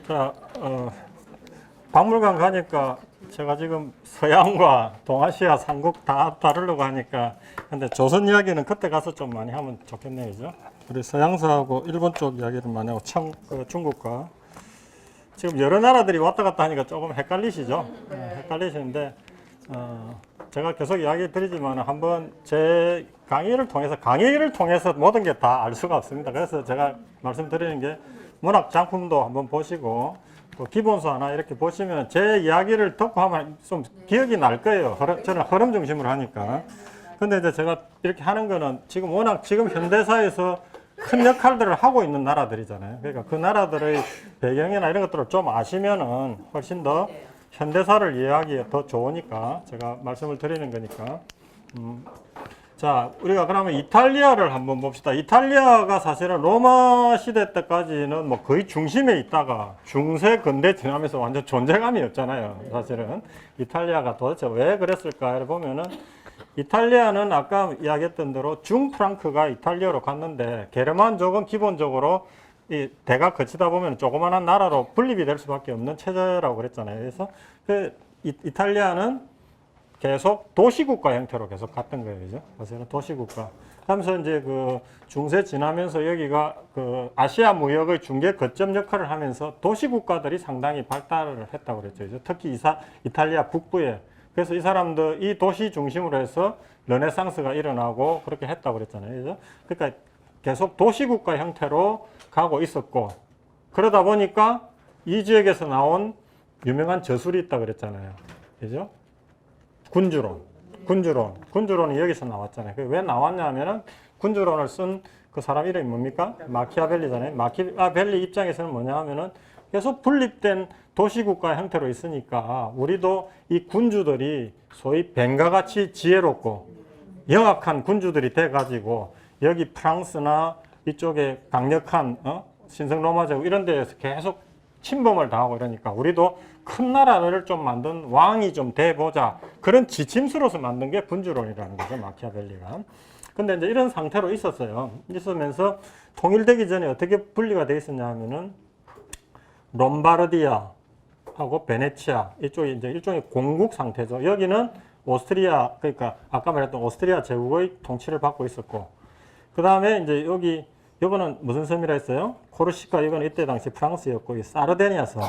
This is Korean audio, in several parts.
자, 박물관 가니까 제가 지금 서양과 동아시아 삼국 다 다루려고 하니까 근데 조선 이야기는 그때 가서 좀 많이 하면 좋겠네요, 그죠? 우리 서양사하고 일본 쪽 이야기를 많이 하고 중국과 지금 여러 나라들이 왔다 갔다 하니까 조금 헷갈리시죠? 헷갈리시는데 제가 계속 이야기 드리지만 한번 제 강의를 통해서 모든 게 다 알 수가 없습니다. 그래서 제가 말씀드리는 게 문학 작품도 한번 보시고 또 기본서 하나 이렇게 보시면 제 이야기를 듣고 하면 좀 기억이 날 거예요. 저는 흐름 중심으로 하니까. 근데 이제 제가 이렇게 하는 거는 지금 워낙 지금 현대사에서 큰 역할들을 하고 있는 나라들이잖아요. 그러니까 그 나라들의 배경이나 이런 것들을 좀 아시면은 훨씬 더 현대사를 이해하기에 더 좋으니까 제가 말씀을 드리는 거니까. 자, 우리가 그러면 이탈리아를 한번 봅시다. 이탈리아가 사실은 로마 시대 때까지는 뭐 거의 중심에 있다가 중세 근대 지나면서 완전 존재감이 없잖아요. 사실은 이탈리아가 도대체 왜 그랬을까를 보면은 이탈리아는 아까 이야기했던 대로 중프랑크가 이탈리아로 갔는데 게르만족은 기본적으로 이 대가 거치다 보면 조그만한 나라로 분립이 될 수밖에 없는 체제라고 그랬잖아요. 그래서 그 이탈리아는 계속 도시국가 형태로 계속 갔던 거예요. 그죠? 사실은 도시국가. 하면서 이제 그 중세 지나면서 여기가 그 아시아 무역의 중개 거점 역할을 하면서 도시국가들이 상당히 발달을 했다고 그랬죠. 그죠? 특히 이탈리아 북부에. 그래서 이 사람들, 이 도시 중심으로 해서 르네상스가 일어나고 그렇게 했다고 그랬잖아요. 그죠? 그러니까 계속 도시국가 형태로 가고 있었고, 그러다 보니까 이 지역에서 나온 유명한 저술이 있다고 그랬잖아요. 그죠? 군주론이 여기서 나왔잖아요. 왜 나왔냐 하면은 군주론을 쓴 그 사람 이름이 뭡니까? 마키아벨리잖아요. 마키아벨리 입장에서는 뭐냐 하면은 계속 분립된 도시국가 형태로 있으니까 우리도 이 군주들이 소위 벤과같이 지혜롭고 영악한 군주들이 돼가지고 여기 프랑스나 이쪽에 강력한 신성로마제국 이런 데에서 계속 침범을 당하고 이러니까 우리도 큰 나라를 좀 만든 왕이 좀 돼보자. 그런 지침서로서 만든 게 군주론이라는 거죠, 마키아벨리가. 근데 이제 이런 상태로 있었어요. 있으면서 통일되기 전에 어떻게 분리가 돼 있었냐 하면은 롬바르디아하고 베네치아 이쪽이 이제 일종의 공국 상태죠. 여기는 오스트리아, 그러니까 아까 말했던 오스트리아 제국의 통치를 받고 있었고, 그 다음에 이제 이거는 무슨 섬이라 했어요? 코르시카, 이거는 이때 당시 프랑스였고, 이 사르데니아 섬.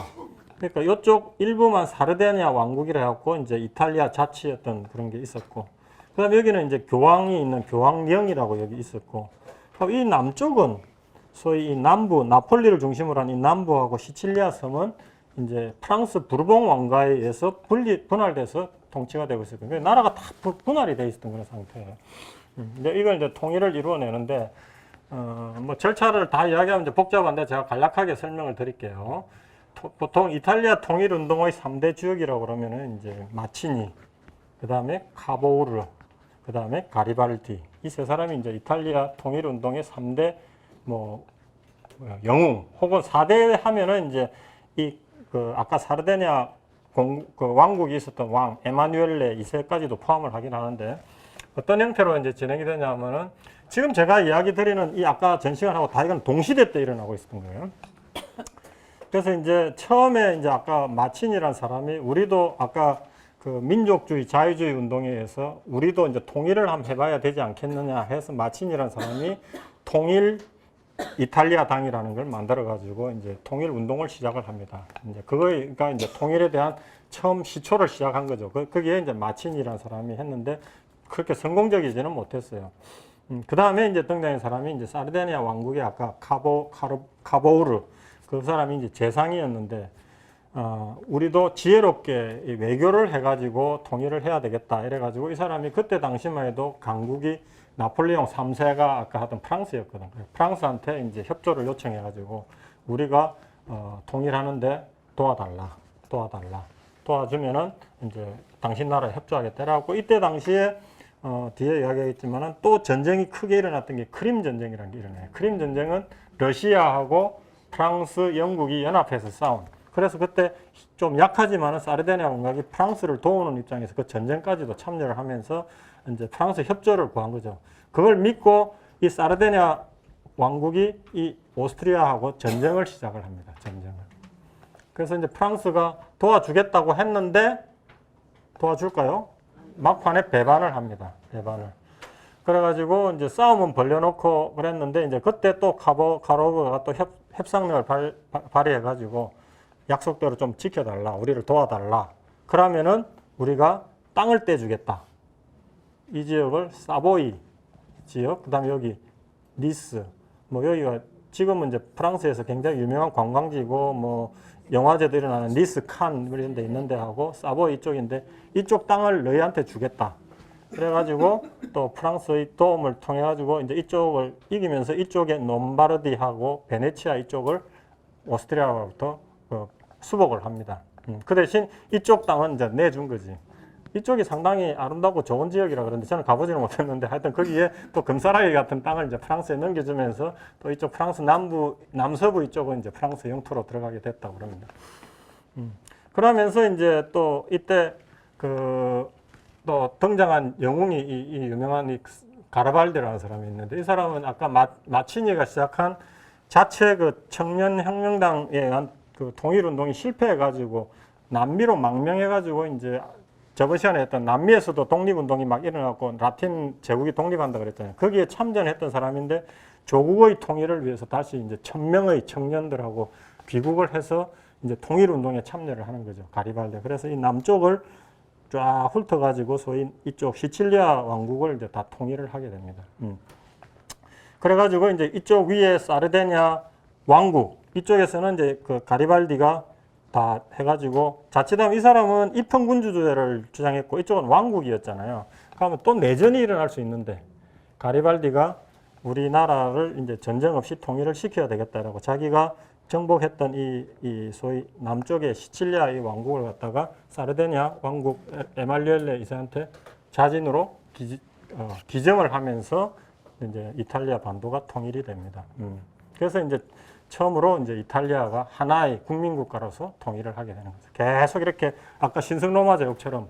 그러니까 이쪽 일부만 사르데니아 왕국이라 해갖고 이제 이탈리아 자치였던 그런 게 있었고, 그 다음에 여기는 이제 교황이 있는 교황령이라고 여기 있었고, 이 남쪽은 소위 이 남부, 나폴리를 중심으로 한 이 남부하고 시칠리아 섬은 이제 프랑스 부르봉 왕가에 의해서 분할돼서 통치가 되고 있었거든요. 그러니까 나라가 다 분할이 돼 있었던 그런 상태예요. 이걸 이제 통일을 이루어내는데, 뭐 절차를 다 이야기하면 이제 복잡한데 제가 간략하게 설명을 드릴게요. 보통 이탈리아 통일 운동의 3대 주역이라고 그러면은 이제 마치니, 그 다음에 카보우르, 그 다음에 가리발디. 이 세 사람이 이제 이탈리아 통일 운동의 3대 뭐 영웅 혹은 4대 하면은 이제 그 아까 사르데니아 그 왕국이 있었던 왕 에마누엘레 2세까지도 포함을 하긴 하는데 어떤 형태로 이제 진행이 되냐면은 지금 제가 이야기 드리는 이 아까 전 시간하고 다 이건 동시대 때 일어나고 있었던 거예요. 그래서 이제 처음에 이제 아까 마친이라는 사람이 우리도 아까 그 민족주의 자유주의 운동에 의해서 우리도 이제 통일을 한번 해봐야 되지 않겠느냐 해서 마친이라는 사람이 통일 이탈리아 당이라는 걸 만들어 가지고 이제 통일 운동을 시작을 합니다. 이제 그거가 이제 통일에 대한 처음 시초를 시작한 거죠. 그게 이제 마친이라는 사람이 했는데 그렇게 성공적이지는 못했어요. 그 다음에 이제 등장한 사람이 이제 사르데니아 왕국의 아까 카보우르 그 사람이 이제 재상이었는데 우리도 지혜롭게 외교를 해가지고 통일을 해야 되겠다 이래가지고 이 사람이 그때 당시만 해도 강국이 나폴레옹 3세가 아까 하던 프랑스였거든. 프랑스한테 이제 협조를 요청해가지고 우리가 통일하는데 도와주면은 이제 당신 나라에 협조하겠다라고 이때 당시에 뒤에 이야기하겠지만은 또 전쟁이 크게 일어났던 게 크림 전쟁이라는 게 일어나요. 크림 전쟁은 러시아하고 프랑스, 영국이 연합해서 싸운. 그래서 그때 좀 약하지만은 사르데니아 왕국이 프랑스를 도우는 입장에서 그 전쟁까지도 참여를 하면서 이제 프랑스 협조를 구한 거죠. 그걸 믿고 이 사르데니아 왕국이 이 오스트리아하고 전쟁을 시작을 합니다. 전쟁을. 그래서 이제 프랑스가 도와주겠다고 했는데 도와줄까요? 막판에 배반을 합니다. 배반을. 그래가지고 이제 싸움은 벌려놓고 그랬는데 이제 그때 또 카로브가 또 협상력을 발휘해가지고 약속대로 좀 지켜달라. 우리를 도와달라. 그러면은 우리가 땅을 떼주겠다. 이 지역을 사보이 지역, 그 다음에 여기 니스, 뭐 여기가 지금은 이제 프랑스에서 굉장히 유명한 관광지고 뭐 영화제도 일어나는 니스 칸 이런 데 있는데 하고 사보이 이쪽인데 이쪽 땅을 너희한테 주겠다. 그래가지고 또 프랑스의 도움을 통해 가지고 이제 이쪽을 이기면서 이쪽에 롬바르디하고 베네치아 이쪽을 오스트리아로부터 수복을 합니다. 그 대신 이쪽 땅은 이제 내준 거지. 이쪽이 상당히 아름답고 좋은 지역이라 그러는데 저는 가보지는 못했는데 하여튼 거기에 또 금사라기 같은 땅을 이제 프랑스에 넘겨주면서 또 이쪽 프랑스 남서부 이쪽은 이제 프랑스 영토로 들어가게 됐다고 그럽니다. 그러면서 이제 또 이때 또 등장한 영웅이 이 유명한 이 가르발디라는 사람이 있는데 이 사람은 아까 마치니가 시작한 자체 그 청년혁명당에 의한 그 통일운동이 실패해가지고 남미로 망명해가지고 이제 저번 시간에 했던 남미에서도 독립운동이 막 일어났고 라틴 제국이 독립한다 그랬잖아요. 거기에 참전했던 사람인데 조국의 통일을 위해서 다시 이제 1000명의 청년들하고 귀국을 해서 이제 통일운동에 참여를 하는 거죠. 가리발디. 그래서 이 남쪽을 쫙 훑어가지고 소위 이쪽 시칠리아 왕국을 이제 다 통일을 하게 됩니다. 그래가지고 이제 이쪽 위에 사르데냐 왕국 이쪽에서는 이제 그 가리발디가 다 해가지고 자칫하면 이 사람은 입헌군주제를 주장했고 이쪽은 왕국이었잖아요. 그러면 또 내전이 일어날 수 있는데 가리발디가 우리나라를 이제 전쟁 없이 통일을 시켜야 되겠다라고 자기가 정복했던 이 소위 남쪽의 시칠리아 이 왕국을 갖다가 사르데냐 왕국 에말리엘레 2세한테 자진으로 기정을 하면서 이제 이탈리아 반도가 통일이 됩니다. 그래서 이제 처음으로 이제 이탈리아가 하나의 국민국가로서 통일을 하게 되는 거죠. 계속 이렇게 아까 신성로마 제국처럼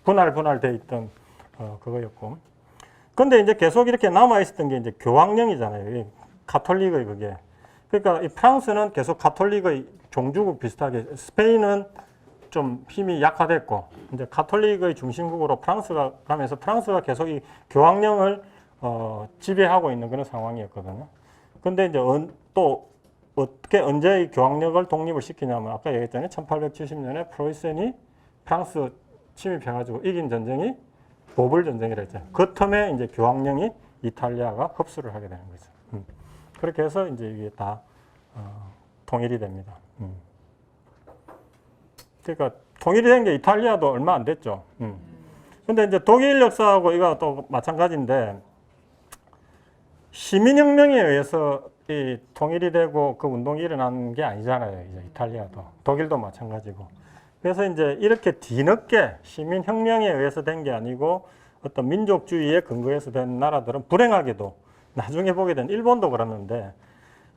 분할돼 있던 그거였고. 근데 이제 계속 이렇게 남아 있었던 게 이제 교황령이잖아요. 가톨릭의 그게. 그러니까 이 프랑스는 계속 가톨릭의 종주국 비슷하게, 스페인은 좀 힘이 약화됐고 이제 가톨릭의 중심국으로 프랑스가 가면서 프랑스가 계속 이 교황령을 지배하고 있는 그런 상황이었거든요. 근데 이제 또 어떻게 언제 이 교황력을 독립을 시키냐면 아까 얘기했잖아요. 1870년에 프로이센이 프랑스 침입해가지고 이긴 전쟁이 보불 전쟁이라 했잖아요. 그 틈에 이제 교황령이 이탈리아가 흡수를 하게 되는 거죠. 그렇게 해서 이제 이게 다 통일이 됩니다. 그러니까 통일이 된 게 이탈리아도 얼마 안 됐죠. 근데 이제 독일 역사하고 이거 또 마찬가지인데 시민혁명에 의해서 이 통일이 되고 그 운동이 일어난 게 아니잖아요. 이제 이탈리아도. 독일도 마찬가지고. 그래서 이제 이렇게 뒤늦게 시민혁명에 의해서 된 게 아니고 어떤 민족주의에 근거해서 된 나라들은 불행하게도 나중에 보게 된 일본도 그랬는데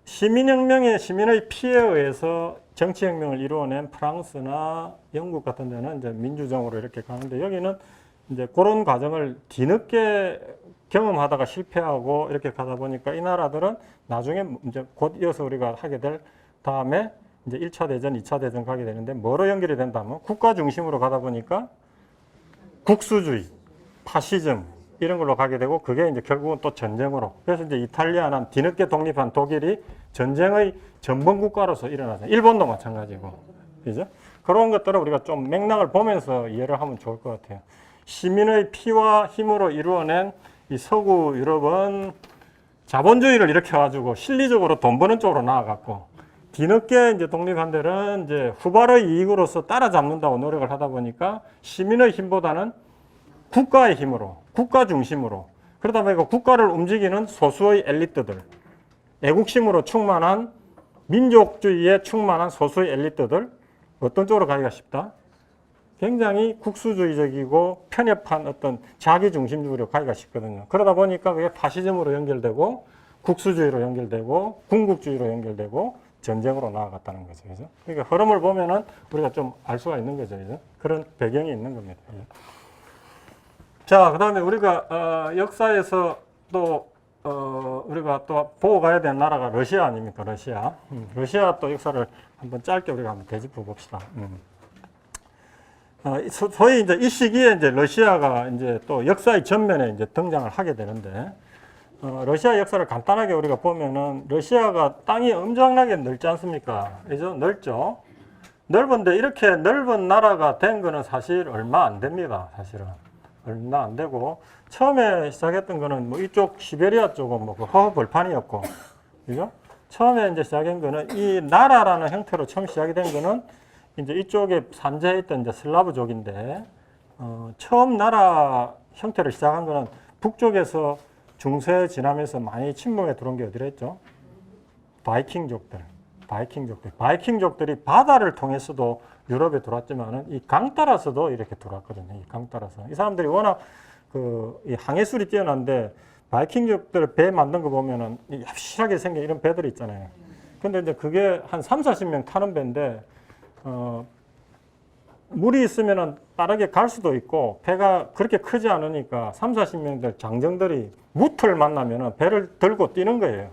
시민혁명의 시민의 피해에 의해서 정치혁명을 이루어낸 프랑스나 영국 같은 데는 이제 민주정으로 이렇게 가는데 여기는 이제 그런 과정을 뒤늦게 경험하다가 실패하고 이렇게 가다 보니까 이 나라들은 나중에 이제 곧 이어서 우리가 하게 될 다음에 이제 1차 대전, 2차 대전 가게 되는데 뭐로 연결이 된다면 국가 중심으로 가다 보니까 국수주의, 파시즘 이런 걸로 가게 되고 그게 이제 결국은 또 전쟁으로. 그래서 이제 이탈리아는 뒤늦게 독립한 독일이 전쟁의 전범 국가로서 일어나죠. 일본도 마찬가지고. 그죠? 그런 것들을 우리가 좀 맥락을 보면서 이해를 하면 좋을 것 같아요. 시민의 피와 힘으로 이루어낸 이 서구 유럽은 자본주의를 일으켜가지고 실리적으로 돈 버는 쪽으로 나아갔고 뒤늦게 이제 독립한 데는 이제 후발의 이익으로서 따라잡는다고 노력을 하다 보니까 시민의 힘보다는 국가의 힘으로, 국가 중심으로 그러다 보니까 국가를 움직이는 소수의 엘리트들, 애국심으로 충만한 민족주의에 충만한 소수의 엘리트들 어떤 쪽으로 가기가 쉽다? 굉장히 국수주의적이고 편협한 어떤 자기중심주의로 가기가 쉽거든요. 그러다 보니까 그게 파시즘으로 연결되고 국수주의로 연결되고 군국주의로 연결되고 전쟁으로 나아갔다는 거죠. 그죠? 그러니까 흐름을 보면은 우리가 좀 알 수가 있는 거죠. 그죠? 그런 배경이 있는 겁니다. 그죠? 자, 그 다음에 우리가 역사에서 또 우리가 또 보고 가야 되는 나라가 러시아 아닙니까? 러시아. 러시아 또 역사를 한번 짧게 우리가 한번 되짚어 봅시다. 소위 이제 이 시기에 이제 러시아가 이제 또 역사의 전면에 이제 등장을 하게 되는데, 러시아 역사를 간단하게 우리가 보면은 러시아가 땅이 엄청나게 넓지 않습니까? 그죠? 넓죠? 넓은데 이렇게 넓은 나라가 된 거는 사실 얼마 안 됩니다. 사실은. 얼마 안 되고, 처음에 시작했던 거는 뭐 이쪽 시베리아 쪽은 뭐 그 허허벌판이었고, 그죠? 처음에 이제 시작한 거는 이 나라라는 형태로 처음 시작이 된 거는 이제 이쪽에 산재해 있던 이제 슬라브족인데, 처음 나라 형태를 시작한 거는 북쪽에서 중세 지나면서 많이 침공에 들어온 게 어디라 했죠? 바이킹족들이 바다를 통해서도 유럽에 들어왔지만은 이 강 따라서도 이렇게 들어왔거든요. 이 강 따라서. 이 사람들이 워낙 이 항해술이 뛰어난데, 바이킹족들 배 만든 거 보면은 얍실하게 생긴 이런 배들이 있잖아요. 근데 이제 그게 한 30-40명 타는 배인데, 물이 있으면은 빠르게 갈 수도 있고, 배가 그렇게 크지 않으니까 30-40명들 장정들이 무틀 만나면은 배를 들고 뛰는 거예요.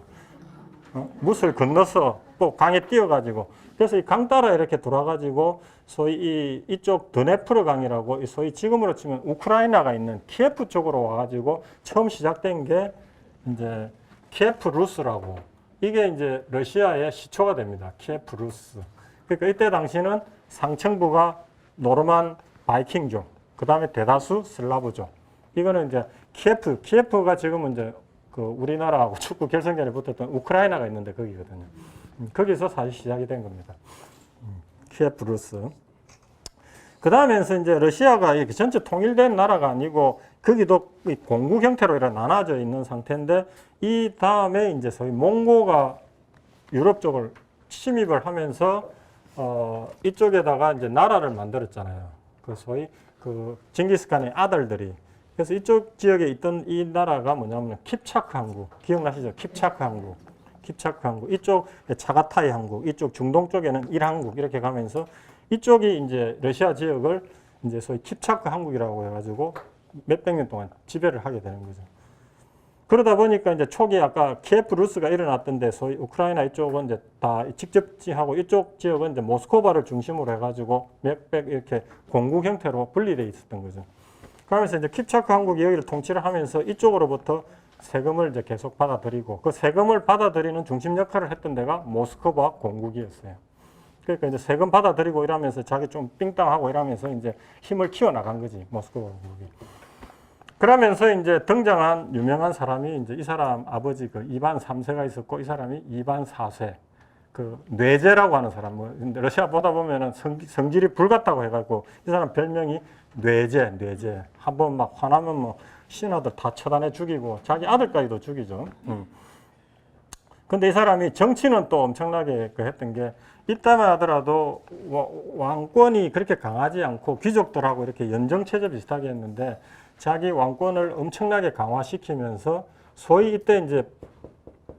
뭇을 건너서 또 강에 뛰어가지고, 그래서 이 강 따라 이렇게 돌아가지고 소위 이쪽 드네프르 강이라고 소위 지금으로 치면 우크라이나가 있는 키예프 쪽으로 와가지고 처음 시작된 게 이제 키예프 루스라고, 이게 이제 러시아의 시초가 됩니다. 키예프 루스. 그러니까 이때 당시는 상층부가 노르만 바이킹족, 그 다음에 대다수 슬라브족. 이거는 이제 키예프가 지금은 이제 그 우리나라하고 축구 결승전에 붙었던 우크라이나가 있는데 거기거든요. 거기서 사실 시작이 된 겁니다. 키예프 루스. 그 다음에서 이제 러시아가 이렇게 전체 통일된 나라가 아니고 거기도 공국 형태로 이렇게 나눠져 있는 상태인데, 이 다음에 이제 소위 몽고가 유럽 쪽을 침입을 하면서 이쪽에다가 이제 나라를 만들었잖아요. 그 소위 그 징기스칸의 아들들이. 그래서 이쪽 지역에 있던 이 나라가 뭐냐면 킵차크 항국. 기억나시죠? 킵차크 항국. 이쪽 차가타이 항국, 이쪽 중동 쪽에는 일항국 이렇게 가면서 이쪽이 이제 러시아 지역을 이제 소위 킵차크 항국이라고 해가지고 몇백 년 동안 지배를 하게 되는 거죠. 그러다 보니까 이제 초기에 아까 키예프 루스가 일어났던데, 소위 우크라이나 이쪽은 이제 다 직접지하고 이쪽 지역은 이제 모스크바를 중심으로 해가지고 몇백 이렇게 공국 형태로 분리되어 있었던 거죠. 그러면서 이제 킵차크 항국이 여기를 통치를 하면서 이쪽으로부터 세금을 이제 계속 받아들이고, 그 세금을 받아들이는 중심 역할을 했던 데가 모스크바 공국이었어요. 그러니까 이제 세금 받아들이고 이러면서 자기 좀 삥땅하고 이러면서 이제 힘을 키워나간 거지, 모스크바 공국이. 그러면서 이제 등장한 유명한 사람이 이제 이 사람 아버지 그 이반 3세가 있었고, 이 사람이 이반 4세. 그 뇌제라고 하는 사람, 뭐 러시아 보다 보면은 성질이 불같다고 해가지고 이 사람 별명이 뇌제. 한번 막 화나면 뭐 신하들 다 처단해 죽이고 자기 아들까지도 죽이죠. 근데 이 사람이 정치는 또 엄청나게 했던 게, 이때만 하더라도 왕권이 그렇게 강하지 않고 귀족들하고 이렇게 연정체제 비슷하게 했는데, 자기 왕권을 엄청나게 강화시키면서 소위 이때 이제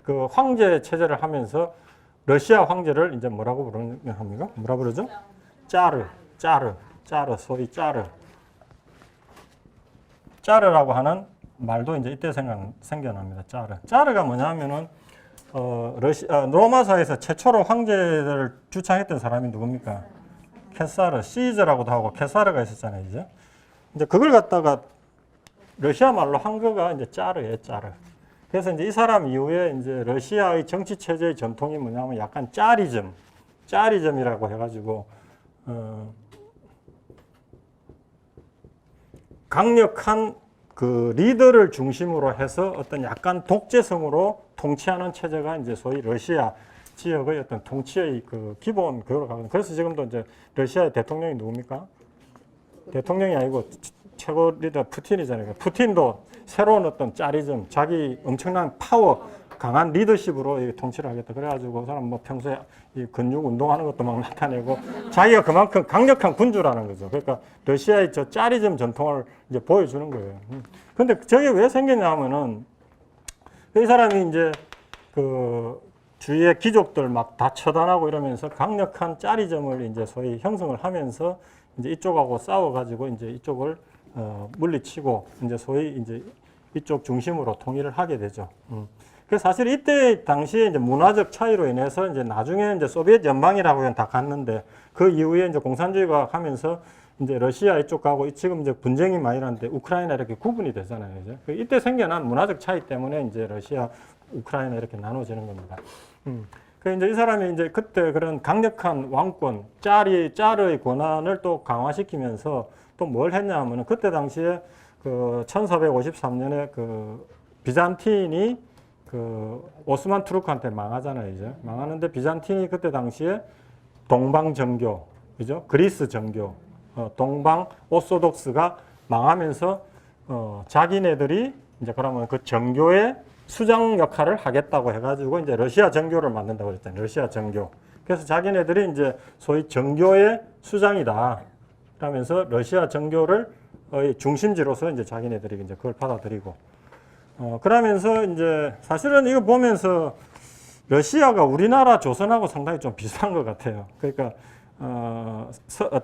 그 황제 체제를 하면서 러시아 황제를 이제 뭐라고 부르는 합니까? 뭐라 부르죠? 짜르, 소위 짜르. 짜르라고 하는 말도 이제 이때 생겨납니다. 짜르가 뭐냐면은 로마사에서 최초로 황제를 주창했던 사람이 누굽니까? 케사르, 시저라고도 하고 케사르가 있었잖아요, 이제 그걸 갖다가 러시아 말로 한 거가 이제 짜르예요, 짜르. 그래서 이제 이 사람 이후에 이제 러시아의 정치 체제의 전통이 뭐냐면 약간 짜리즘이라고 해가지고 강력한 그 리더를 중심으로 해서 어떤 약간 독재성으로 통치하는 체제가 이제 소위 러시아 지역의 어떤 통치의 그 기본 그걸 가거든요. 그래서 지금도 이제 러시아의 대통령이 누굽니까? 대통령이 아니고 최고 리더 푸틴이잖아요. 푸틴도 새로운 어떤 짜리즘, 자기 엄청난 파워, 강한 리더십으로 통치를 하겠다. 그래가지고 그 사람 뭐 평소에 이 근육 운동하는 것도 막 나타내고 자기가 그만큼 강력한 군주라는 거죠. 그러니까 러시아의 저 짜리즘 전통을 이제 보여주는 거예요. 근데 저게 왜 생겼냐면은 이 사람이 이제 그 주위의 귀족들 막 다 처단하고 이러면서 강력한 짜리즘을 이제 소위 형성을 하면서 이제 이쪽하고 싸워가지고 이제 이쪽을 물리치고 이제 소위 이제 이쪽 중심으로 통일을 하게 되죠. 그래서 사실 이때 당시에 이제 문화적 차이로 인해서 이제 나중에 이제 소비에트 연방이라고 다 갔는데 그 이후에 이제 공산주의가 가면서 이제 러시아 이쪽 가고 지금 이제 분쟁이 많이 나는데 우크라이나 이렇게 구분이 되잖아요. 이제 이때 생겨난 문화적 차이 때문에 이제 러시아, 우크라이나 이렇게 나눠지는 겁니다. 그 이제 이 사람이 이제 그때 그런 강력한 왕권, 짤의 권한을 또 강화시키면서 또 뭘 했냐 하면은 그때 당시에 그 1453년에 그 비잔틴이 그 오스만 투르크한테 망하잖아요. 이제 망하는데 비잔틴이 그때 당시에 동방 정교, 그죠? 그리스 정교, 동방 오소독스가 망하면서 자기네들이 이제 그러면 그 정교의 수장 역할을 하겠다고 해가지고 이제 러시아 정교를 만든다고 그랬잖아요. 러시아 정교. 그래서 자기네들이 이제 소위 정교의 수장이다. 그러면서 러시아 정교를 중심지로서 이제 자기네들이 이제 그걸 받아들이고. 그러면서 이제 사실은 이거 보면서 러시아가 우리나라 조선하고 상당히 좀 비슷한 것 같아요. 그러니까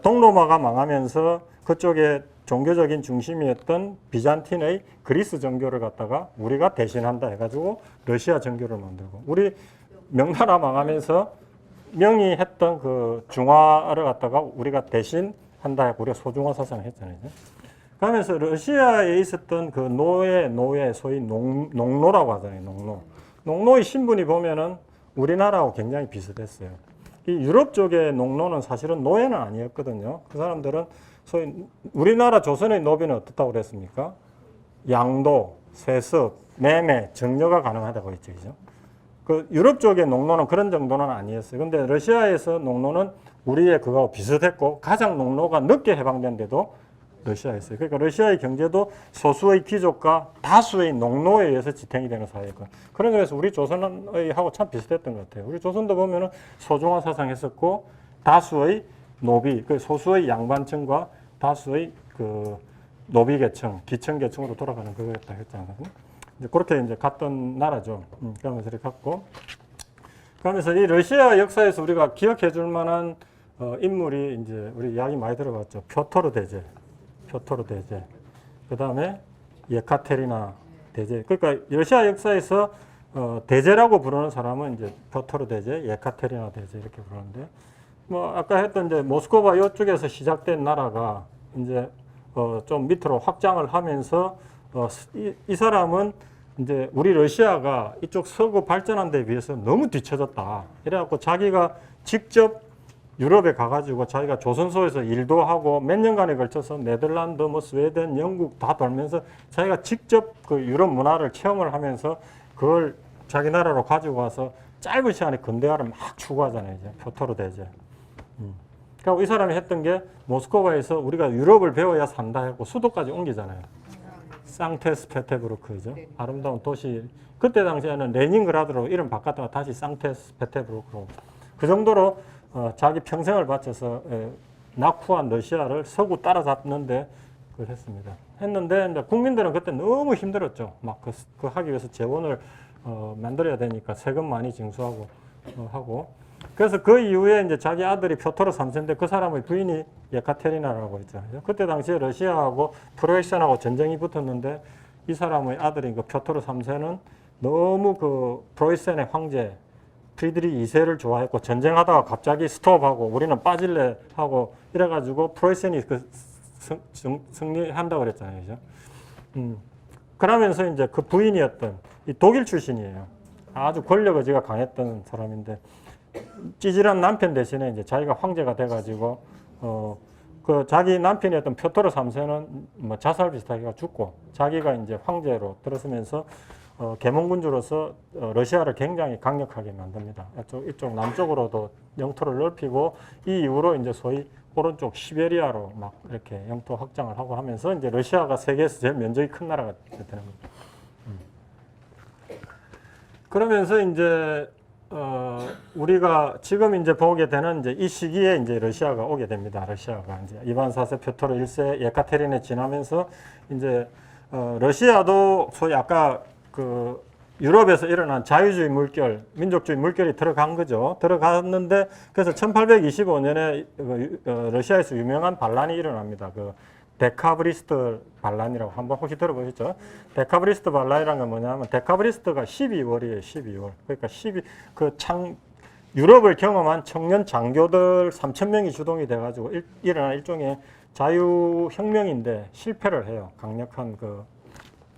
동로마가 망하면서 그쪽에 종교적인 중심이었던 비잔틴의 그리스 정교를 갖다가 우리가 대신한다 해가지고 러시아 정교를 만들고, 우리 명나라 망하면서 명이 했던 그 중화를 갖다가 우리가 대신한다 해고 우리가 소중화 사상을 했잖아요. 그러면서 러시아에 있었던 그 노예 소위 농노라고 하잖아요. 농노의 신분이 보면은 우리나라하고 굉장히 비슷했어요. 이 유럽 쪽의 농노는 사실은 노예는 아니었거든요. 그 사람들은 소위 우리나라 조선의 노비는 어떻다고 그랬습니까? 양도, 세습, 매매, 정려가 가능하다고 했죠. 그죠? 그 유럽 쪽의 농노는 그런 정도는 아니었어요. 근데 러시아에서 농노는 우리의 그거하고 비슷했고 가장 농노가 늦게 해방된데도 러시아였어요. 그러니까 러시아의 경제도 소수의 귀족과 다수의 농노에 의해서 지탱이 되는 사회였고, 그런 점에서 우리 조선의 하고 참 비슷했던 것 같아요. 우리 조선도 보면은 소중화 사상 했었고, 다수의 노비, 그 소수의 양반층과 다수의 그 노비 계층, 기층 계층으로 돌아가는 그거였다 했잖아요. 이제 그렇게 이제 갔던 나라죠. 그러면서 이렇게 갔고, 그러면서 이 러시아 역사에서 우리가 기억해 줄 만한 인물이 이제 우리 이야기 많이 들어봤죠. 표토르 대제. 그 다음에 예카테리나 대제. 그러니까 러시아 역사에서 대제라고 부르는 사람은 이제 표토르 대제, 예카테리나 대제 이렇게 부르는데, 뭐 아까 했던 이제 모스크바 이쪽에서 시작된 나라가 이제 좀 밑으로 확장을 하면서 이 사람은 이제 우리 러시아가 이쪽 서구 발전한 데 비해서 너무 뒤처졌다. 이래갖고 자기가 직접 유럽에 가가지고 자기가 조선소에서 일도 하고 몇 년간에 걸쳐서 네덜란드, 뭐 스웨덴, 영국 다 돌면서 자기가 직접 그 유럽 문화를 체험을 하면서 그걸 자기 나라로 가지고 와서 짧은 시간에 근대화를 막 추구하잖아요. 이제 표토르 대제. 그러니까 이 사람이 했던 게 모스크바에서 우리가 유럽을 배워야 산다 했고 수도까지 옮기잖아요. 상테스페테부르크죠. 아름다운 도시. 그때 당시에는 레닌그라드로 이름 바꿨다가 다시 상테스페테부르크로. 그 정도로 자기 평생을 바쳐서 낙후한 러시아를 서구 따라잡는데 그걸 했습니다. 했는데 이제 국민들은 그때 너무 힘들었죠. 막 그 하기 위해서 재원을 만들어야 되니까 세금 많이 징수하고 하고. 그래서 그 이후에 이제 자기 아들이 표토르 3세인데 그 사람의 부인이 예카테리나라고 있죠. 그때 당시에 러시아하고 프로에션하고 전쟁이 붙었는데 이 사람의 아들인 그 표토르 3세는 너무 그 프로이센의 황제 프리드리 2세를 좋아했고 전쟁하다가 갑자기 스톱하고 우리는 빠질래 하고 이래가지고 프로이센이 그 승리한다고 그랬잖아요. 그죠? 그러면서 이제 그 부인이었던 이 독일 출신이에요. 아주 권력 의지가 강했던 사람인데 찌질한 남편 대신에 이제 자기가 황제가 돼가지고 그 자기 남편이었던 표토르 3세는 뭐 자살 비슷하게 죽고 자기가 이제 황제로 들어서면서 계몽군주로서 러시아를 굉장히 강력하게 만듭니다. 이쪽 남쪽으로도 영토를 넓히고 이 이후로 이제 소위 오른쪽 시베리아로 막 이렇게 영토 확장을 하고 하면서 이제 러시아가 세계에서 제일 면적이 큰 나라가 되는 겁니다. 그러면서 이제 우리가 지금 이제 보게 되는 이제 이 시기에 이제 러시아가 오게 됩니다. 러시아가 이제 이반 4세, 표토르 1세, 예카테린에 지나면서 이제 러시아도 소위 아까 그 유럽에서 일어난 자유주의 물결, 민족주의 물결이 들어간 거죠. 들어갔는데 그래서 1825년에 러시아에서 유명한 반란이 일어납니다. 그 데카브리스트 반란이라고 한번 혹시 들어보셨죠? 데카브리스트 반란이라는 건 뭐냐면 데카브리스트가 12월이에요. 12월. 그러니까 유럽을 경험한 청년 장교들 3,000명이 주동이 돼가지고 일어난 일종의 자유혁명인데 실패를 해요. 강력한 그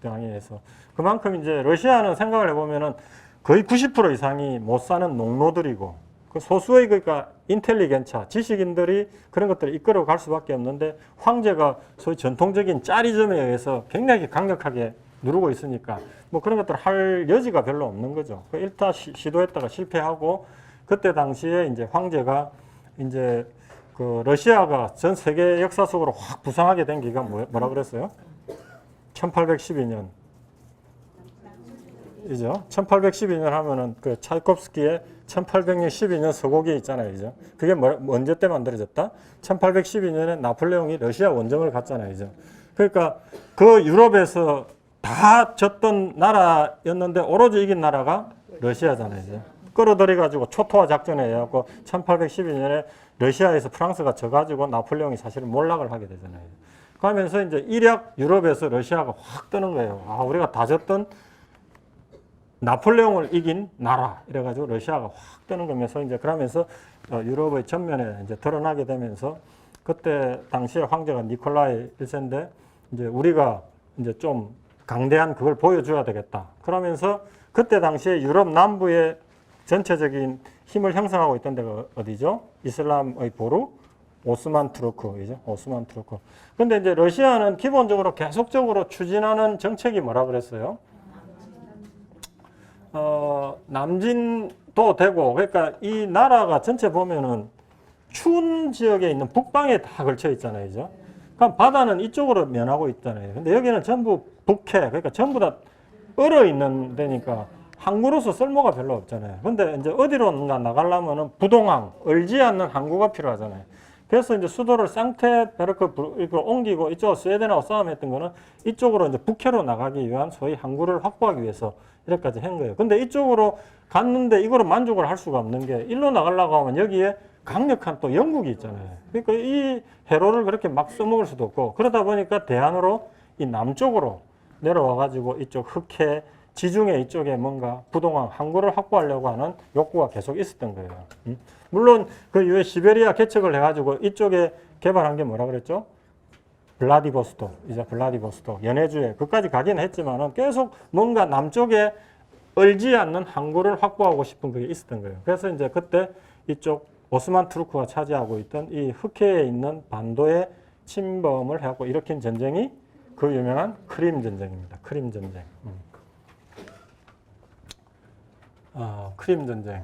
당에서. 그만큼 이제 러시아는 생각을 해보면은 거의 90% 이상이 못 사는 농노들이고 그 소수의 그러니까 인텔리겐차 지식인들이 그런 것들을 이끌어 갈 수밖에 없는데 황제가 소위 전통적인 짜리즘에 의해서 굉장히 강력하게 누르고 있으니까 뭐 그런 것들을 할 여지가 별로 없는 거죠. 일타 시도했다가 실패하고 그때 당시에 이제 황제가 이제 그 러시아가 전 세계 역사 속으로 확 부상하게 된 기가 뭐라 그랬어요? 1812년. 이죠. 1812년 하면은 그 차이콥스키의 1800년 12년 서곡이 있잖아요. 그죠? 그게 언제 때 만들어졌다? 1812년에 나폴레옹이 러시아 원정을 갔잖아요. 그죠? 그러니까 그 유럽에서 다 졌던 나라였는데 오로지 이긴 나라가 러시아잖아요. 그죠? 끌어들여 가지고 초토화 작전에 해갖고 1812년에 러시아에서 프랑스가 져가지고 나폴레옹이 사실은 몰락을 하게 되잖아요. 그러면서 이제 일약 유럽에서 러시아가 확 뜨는 거예요. 아, 우리가 다 졌던 나폴레옹을 이긴 나라 이래가지고 러시아가 확 뜨는 거면서 이제 그러면서 유럽의 전면에 이제 드러나게 되면서 그때 당시에 황제가 니콜라이 1세인데 이제 우리가 이제 좀 강대한 그걸 보여줘야 되겠다. 그러면서 그때 당시에 유럽 남부의 전체적인 힘을 형성하고 있던 데가 어디죠? 이슬람의 보루, 오스만 투르크이죠. 오스만 투르크. 근데 이제 러시아는 기본적으로 계속적으로 추진하는 정책이 뭐라 그랬어요? 남진도 되고, 그러니까 이 나라가 전체 보면은 추운 지역에 있는 북방에 다 걸쳐 있잖아요. 그죠? 그럼 바다는 이쪽으로 면하고 있잖아요. 근데 여기는 전부 북해, 그러니까 전부 다 얼어 있는 데니까 항구로서 쓸모가 별로 없잖아요. 근데 이제 어디론가 나가려면은 부동항, 얼지 않는 항구가 필요하잖아요. 그래서 이제 수도를 상테베르크로 옮기고 이쪽 스웨덴하고 싸움했던 거는 이쪽으로 이제 북해로 나가기 위한 소위 항구를 확보하기 위해서 이렇게까지 한 거예요. 근데 이쪽으로 갔는데 이거로 만족을 할 수가 없는 게 일로 나가려고 하면 여기에 강력한 또 영국이 있잖아요. 그러니까 이 해로를 그렇게 막 써먹을 수도 없고 그러다 보니까 대안으로 이 남쪽으로 내려와 가지고 이쪽 흑해 지중해 이쪽에 뭔가 부동항 항구를 확보하려고 하는 욕구가 계속 있었던 거예요. 물론 그 이후에 시베리아 개척을 해가지고 이쪽에 개발한 게 뭐라 그랬죠? 블라디보스톡, 이제 블라디보스톡, 연해주에 그까지 가긴 했지만은 계속 뭔가 남쪽에 얼지 않는 항구를 확보하고 싶은 그게 있었던 거예요. 그래서 이제 그때 이쪽 오스만 투르크가 차지하고 있던 이 흑해에 있는 반도에 침범을 해갖고 일으킨 전쟁이 그 유명한 크림 전쟁입니다. 크림 전쟁. 크림 전쟁.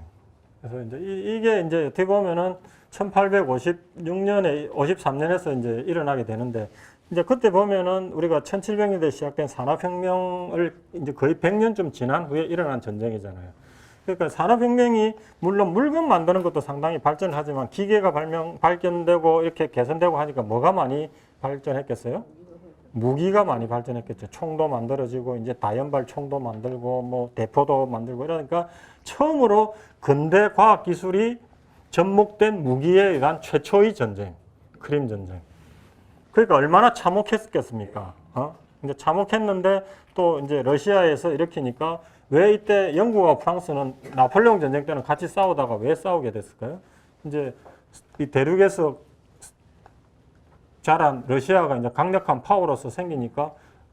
그래서 이제 이게 이제 어떻게 보면은 1856년에 53년에서 이제 일어나게 되는데 이제 그때 보면은 우리가 1700년대에 시작된 산업혁명을 이제 거의 100년쯤 지난 후에 일어난 전쟁이잖아요. 그러니까 산업혁명이 물론 물건 만드는 것도 상당히 발전을 하지만 기계가 발견되고 이렇게 개선되고 하니까 뭐가 많이 발전했겠어요? 무기가 많이 발전했겠죠. 총도 만들어지고 이제 다연발 총도 만들고 뭐 대포도 만들고 이러니까 처음으로 근대 과학 기술이 접목된 무기에 의한 최초의 전쟁, 크림 전쟁. 그러니까 얼마나 참혹했겠습니까? 이제 참혹했는데 또 이제 러시아에서 일으키니까 왜 이때 영국과 프랑스는 나폴레옹 전쟁 때는 같이 싸우다가 왜 싸우게 됐을까요? 이제 이 대륙에서 자란 러시아가 이제 강력한 파워로서 생기니까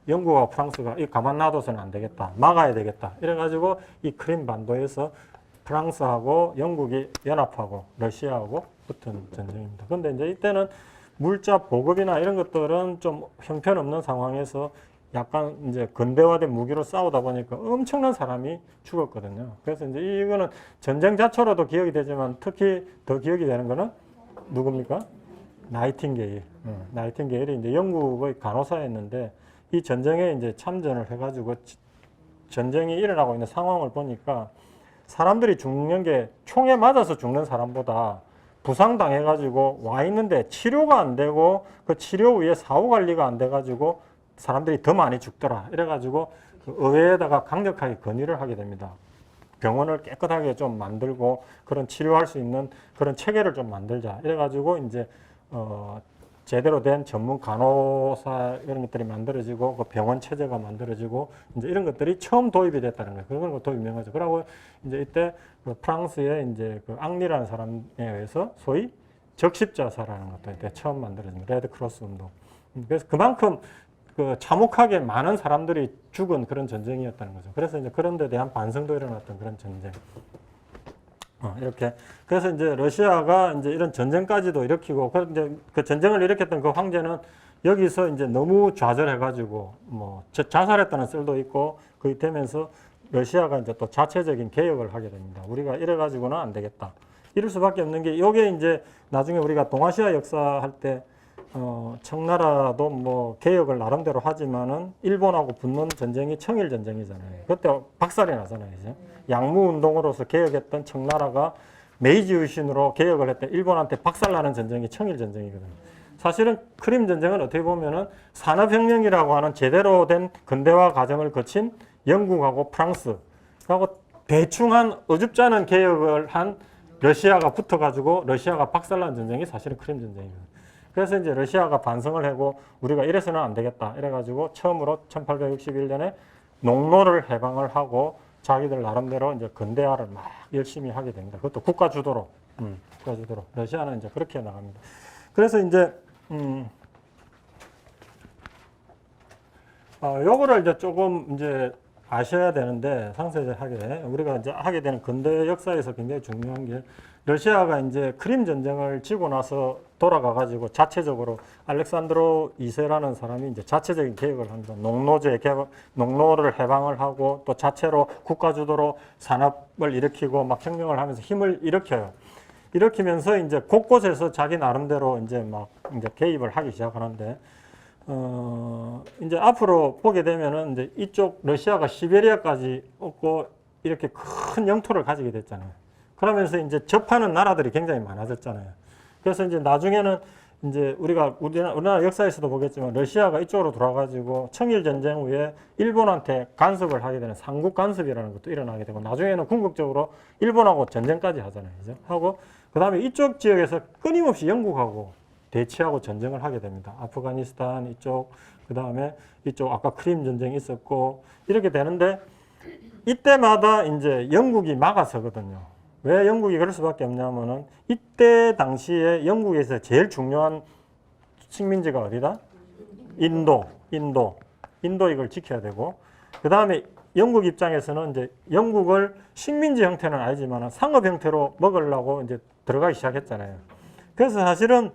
영국과 프랑스가 이 가만 놔둬서는 안 되겠다. 막아야 되겠다. 이래가지고 이 크림 반도에서 프랑스하고 영국이 연합하고 러시아하고 붙은 전쟁입니다. 그런데 이제 이때는 물자 보급이나 이런 것들은 좀 형편없는 상황에서 약간 이제 근대화된 무기로 싸우다 보니까 엄청난 사람이 죽었거든요. 그래서 이제 이거는 전쟁 자체로도 기억이 되지만 특히 더 기억이 되는 거는 누굽니까? 나이팅게일. 나이팅게일이 이제 영국의 간호사였는데 이 전쟁에 이제 참전을 해가지고 전쟁이 일어나고 있는 상황을 보니까 사람들이 죽는 게 총에 맞아서 죽는 사람보다 부상당해가지고 와 있는데 치료가 안 되고 그 치료 후에 사후 관리가 안 돼가지고 사람들이 더 많이 죽더라. 이래가지고 그 의회에다가 강력하게 건의를 하게 됩니다. 병원을 깨끗하게 좀 만들고 그런 치료할 수 있는 그런 체계를 좀 만들자. 이래가지고 이제 제대로 된 전문 간호사 이런 것들이 만들어지고 그 병원 체제가 만들어지고 이제 이런 것들이 처음 도입이 됐다는 거예요. 그런 것도 유명하죠. 그러고 이제 이때 그 프랑스의 이제 그 앙리라는 사람에 의해서 소위 적십자사라는 것도 이때 처음 만들어집니다. 레드크로스 운동. 그래서 그만큼 그 참혹하게 많은 사람들이 죽은 그런 전쟁이었다는 거죠. 그래서 이제 그런 데 대한 반성도 일어났던 그런 전쟁. 이렇게. 그래서 이제 러시아가 이제 이런 전쟁까지도 일으키고, 이제 그 전쟁을 일으켰던 그 황제는 여기서 이제 너무 좌절해가지고, 뭐, 자살했다는 썰도 있고, 그게 되면서 러시아가 이제 또 자체적인 개혁을 하게 됩니다. 우리가 이래가지고는 안 되겠다. 이럴 수밖에 없는 게, 요게 이제 나중에 우리가 동아시아 역사할 때, 청나라도 뭐 개혁을 나름대로 하지만은 일본하고 붙는 전쟁이 청일전쟁이잖아요. 그때 박살이 나잖아요. 이제. 양무운동으로서 개혁했던 청나라가 메이지 유신으로 개혁을 했던 일본한테 박살나는 전쟁이 청일전쟁이거든요. 사실은 크림전쟁은 어떻게 보면은 산업혁명이라고 하는 제대로 된 근대화 과정을 거친 영국하고 프랑스, 하고 대충 한 어줍잖은 개혁을 한 러시아가 붙어가지고 러시아가 박살난 전쟁이 사실은 크림전쟁이거든요. 그래서 이제 러시아가 반성을 하고 우리가 이래서는 안 되겠다. 이래가지고 처음으로 1861년에 농노를 해방을 하고 자기들 나름대로 이제 근대화를 막 열심히 하게 됩니다. 그것도 국가 주도로. 국가 주도로. 러시아는 이제 그렇게 나갑니다. 그래서 이제, 요거를 이제 조금 이제 아셔야 되는데 상세하게 우리가 이제 하게 되는 근대 역사에서 굉장히 중요한 게 러시아가 이제 크림 전쟁을 지고 나서 돌아가 가지고 자체적으로 알렉산드로 2세라는 사람이 이제 자체적인 개혁을 합니다. 농노를 해방을 하고 또 자체로 국가 주도로 산업을 일으키고 막 혁명을 하면서 힘을 일으켜요. 일으키면서 이제 곳곳에서 자기 나름대로 이제 막 이제 개입을 하기 시작하는데 이제 앞으로 보게 되면은 이제 이쪽 러시아가 시베리아까지 오고 이렇게 큰 영토를 가지게 됐잖아요. 그러면서 이제 접하는 나라들이 굉장히 많아졌잖아요. 그래서 이제 나중에는 이제 우리가 우리나라 역사에서도 보겠지만 러시아가 이쪽으로 돌아가지고 청일전쟁 후에 일본한테 간섭을 하게 되는 삼국 간섭이라는 것도 일어나게 되고 나중에는 궁극적으로 일본하고 전쟁까지 하잖아요. 그죠? 하고 그 다음에 이쪽 지역에서 끊임없이 영국하고 대치하고 전쟁을 하게 됩니다. 아프가니스탄 이쪽, 그 다음에 이쪽 아까 크림 전쟁이 있었고 이렇게 되는데 이때마다 이제 영국이 막아서거든요. 왜 영국이 그럴 수밖에 없냐면은 이때 당시에 영국에서 제일 중요한 식민지가 어디다? 인도 이걸 지켜야 되고 그 다음에 영국 입장에서는 이제 영국을 식민지 형태는 아니지만 상업 형태로 먹으려고 이제 들어가기 시작했잖아요. 그래서 사실은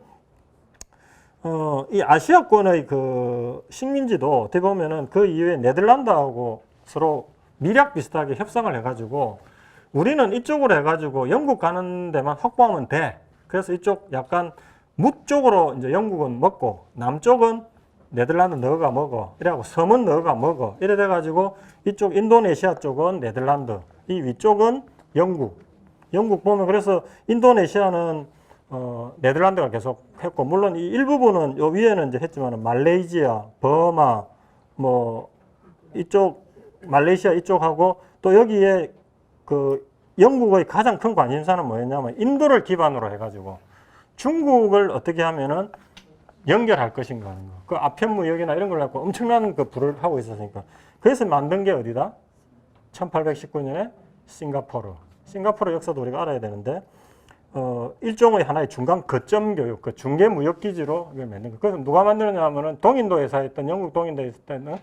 이 아시아권의 그 식민지도 어떻게 보면은 그 이후에 네덜란드하고 서로 미략 비슷하게 협상을 해가지고 우리는 이쪽으로 해가지고 영국 가는 데만 확보하면 돼. 그래서 이쪽 약간 북쪽으로 이제 영국은 먹고 남쪽은 네덜란드 너가 먹어. 이래갖고 섬은 너가 먹어. 이래 돼가지고 이쪽 인도네시아 쪽은 네덜란드, 이 위쪽은 영국. 영국 보면 그래서 인도네시아는 네덜란드가 계속 했고 물론 이 일부분은 요 위에는 이제 했지만 말레이시아, 버마, 뭐 이쪽 말레이시아 이쪽하고 또 여기에 그 영국의 가장 큰 관심사는 뭐였냐면 인도를 기반으로 해가지고 중국을 어떻게 하면은 연결할 것인가 하는 거. 그 아편무역이나 이런 걸 갖고 엄청난 그 부를 하고 있었으니까. 그래서 만든 게 어디다? 1819년에 싱가포르. 싱가포르 역사도 우리가 알아야 되는데 일종의 하나의 중간 거점 교육, 그 중개 무역 기지로 이걸 만든 거. 그래서 누가 만들었냐 하면은 동인도 회사였던 영국 동인도 회사였던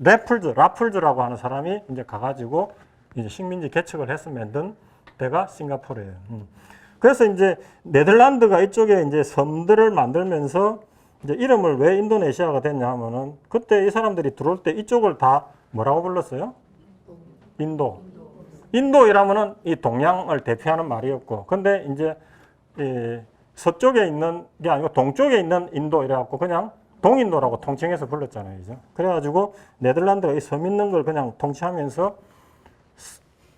그 라플즈라고 하는 사람이 이제 가가지고 이제 식민지 개척을 해서 만든 데가 싱가포르예요. 그래서 이제 네덜란드가 이쪽에 이제 섬들을 만들면서 이제 이름을 왜 인도네시아가 됐냐 하면은 그때 이 사람들이 들어올 때 이쪽을 다 뭐라고 불렀어요? 인도이라면은 이 동양을 대표하는 말이었고, 근데 이제 이 서쪽에 있는 게 아니고 동쪽에 있는 인도 이래갖고 그냥 동인도라고 통칭해서 불렀잖아요. 그죠? 그래가지고 네덜란드가 이 섬 있는 걸 그냥 통치하면서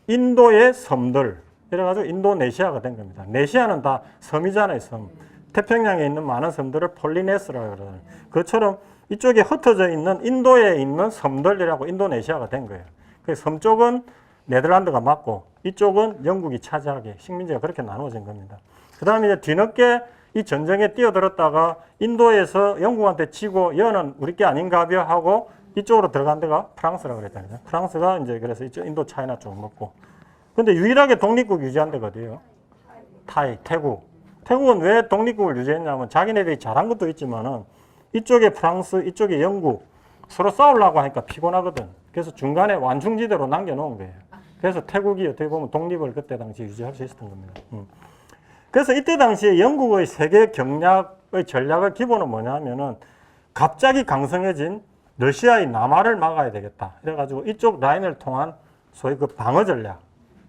인도의 섬들, 이래가지고 인도네시아가 된 겁니다. 네시아는 다 섬이잖아요, 섬. 태평양에 있는 많은 섬들을 폴리네스라고 그러잖아요. 그처럼 이쪽에 흩어져 있는 인도에 있는 섬들이라고 인도네시아가 된 거예요. 그래서 섬 쪽은 네덜란드가 맞고 이쪽은 영국이 차지하게 식민지가 그렇게 나누어진 겁니다. 그 다음에 이제 뒤늦게 이 전쟁에 뛰어들었다가 인도에서 영국한테 치고 여는 우리 게 아닌가벼 하고 이쪽으로 들어간 데가 프랑스라고 그랬잖아요. 프랑스가 이제 그래서 이쪽 인도 차이나 쪽 먹고. 근데 유일하게 독립국 유지한 데가 어디예요? 타이, 태국. 태국은 왜 독립국을 유지했냐면 자기네들이 잘한 것도 있지만은 이쪽에 프랑스, 이쪽에 영국 서로 싸우려고 하니까 피곤하거든. 그래서 중간에 완충지대로 남겨놓은 거예요. 그래서 태국이 어떻게 보면 독립을 그때 당시 유지할 수 있었던 겁니다. 그래서 이때 당시에 영국의 세계 경략의 전략의 기본은 뭐냐면은 갑자기 강성해진 러시아의 남하를 막아야 되겠다. 그래가지고 이쪽 라인을 통한 소위 그 방어 전략.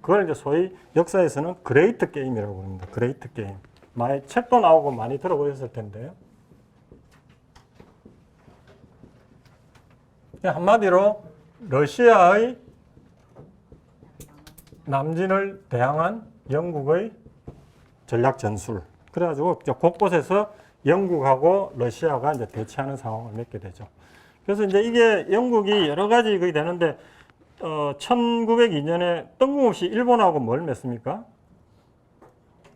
그걸 이제 소위 역사에서는 그레이트 게임이라고 부릅니다. 그레이트 게임. 많이 책도 나오고 많이 들어보셨을 텐데요. 한마디로 러시아의 남진을 대항한 영국의 전략 전술. 그래가지고 곳곳에서 영국하고 러시아가 이제 대치하는 상황을 맺게 되죠. 그래서 이제 이게 영국이 여러 가지 그게 되는데 1902년에 뜬금없이 일본하고 뭘 맺습니까?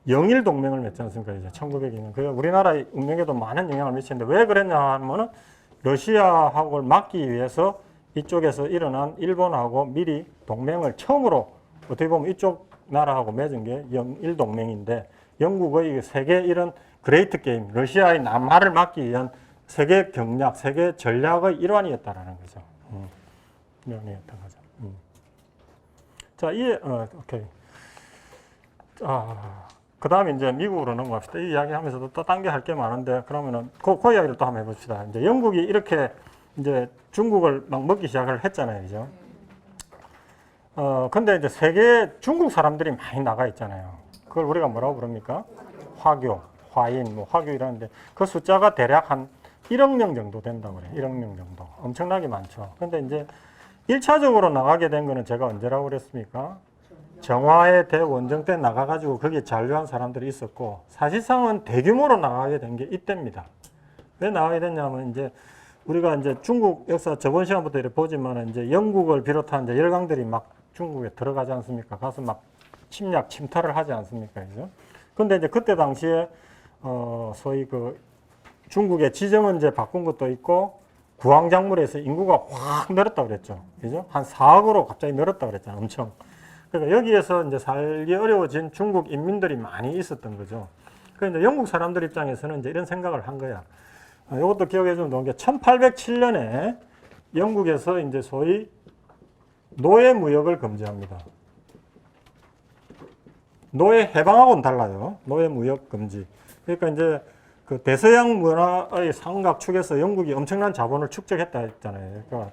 영일 동맹을 맺지 않습니까? 이제 1902년. 그 우리나라의 운명에도 많은 영향을 미치는데 왜 그랬냐 하면은 러시아하고를 막기 위해서 이쪽에서 일어난 일본하고 미리 동맹을 처음으로 어떻게 보면 이쪽 나라하고 맺은 게 영일 동맹인데 영국의 세계 이런 그레이트 게임, 러시아의 남하를 막기 위한 세계 경략, 세계 전략의 일환이었다라는 거죠. 일환이었던 거죠. 자, 오케이. 그 다음에 이제 미국으로 넘어갑시다. 이 이야기 하면서도 또 딴 게 할 게 많은데, 그러면은, 그 이야기를 또 한번 해봅시다. 이제 영국이 이렇게 이제 중국을 막 먹기 시작을 했잖아요. 그죠? 근데 이제 세계에 중국 사람들이 많이 나가 있잖아요. 그걸 우리가 뭐라고 부릅니까? 화교, 화인, 뭐 화교 이라는데 그 숫자가 대략 한 1억 명 정도 된다고 그래요. 1억 명 정도. 엄청나게 많죠. 근데 이제 1차적으로 나가게 된 거는 제가 언제라고 그랬습니까? 정화의 대원정 때 나가가지고 거기에 잔류한 사람들이 있었고 사실상은 대규모로 나가게 된 게 이때입니다. 왜 나가게 됐냐면 이제 우리가 이제 중국 역사 저번 시간부터 이렇게 보지만 이제 영국을 비롯한 이제 열강들이 막 중국에 들어가지 않습니까? 가서 막 침략, 침탈을 하지 않습니까? 그죠? 근데 이제 그때 당시에 소위 그 중국의 지정은 이제 바꾼 것도 있고 구황작물에서 인구가 확 늘었다 그랬죠. 그죠? 한 4억으로 갑자기 늘었다 그랬잖아요. 엄청. 그러니까 여기에서 이제 살기 어려워진 중국 인민들이 많이 있었던 거죠. 그런데 영국 사람들 입장에서는 이제 이런 생각을 한 거야. 이것도 기억해 주면 좋은 게 1807년에 영국에서 이제 소위 노예 무역을 금지합니다. 노예 해방하고는 달라요. 노예 무역 금지. 그러니까 이제 그 대서양 문화의 삼각축에서 영국이 엄청난 자본을 축적했다 했잖아요. 그러니까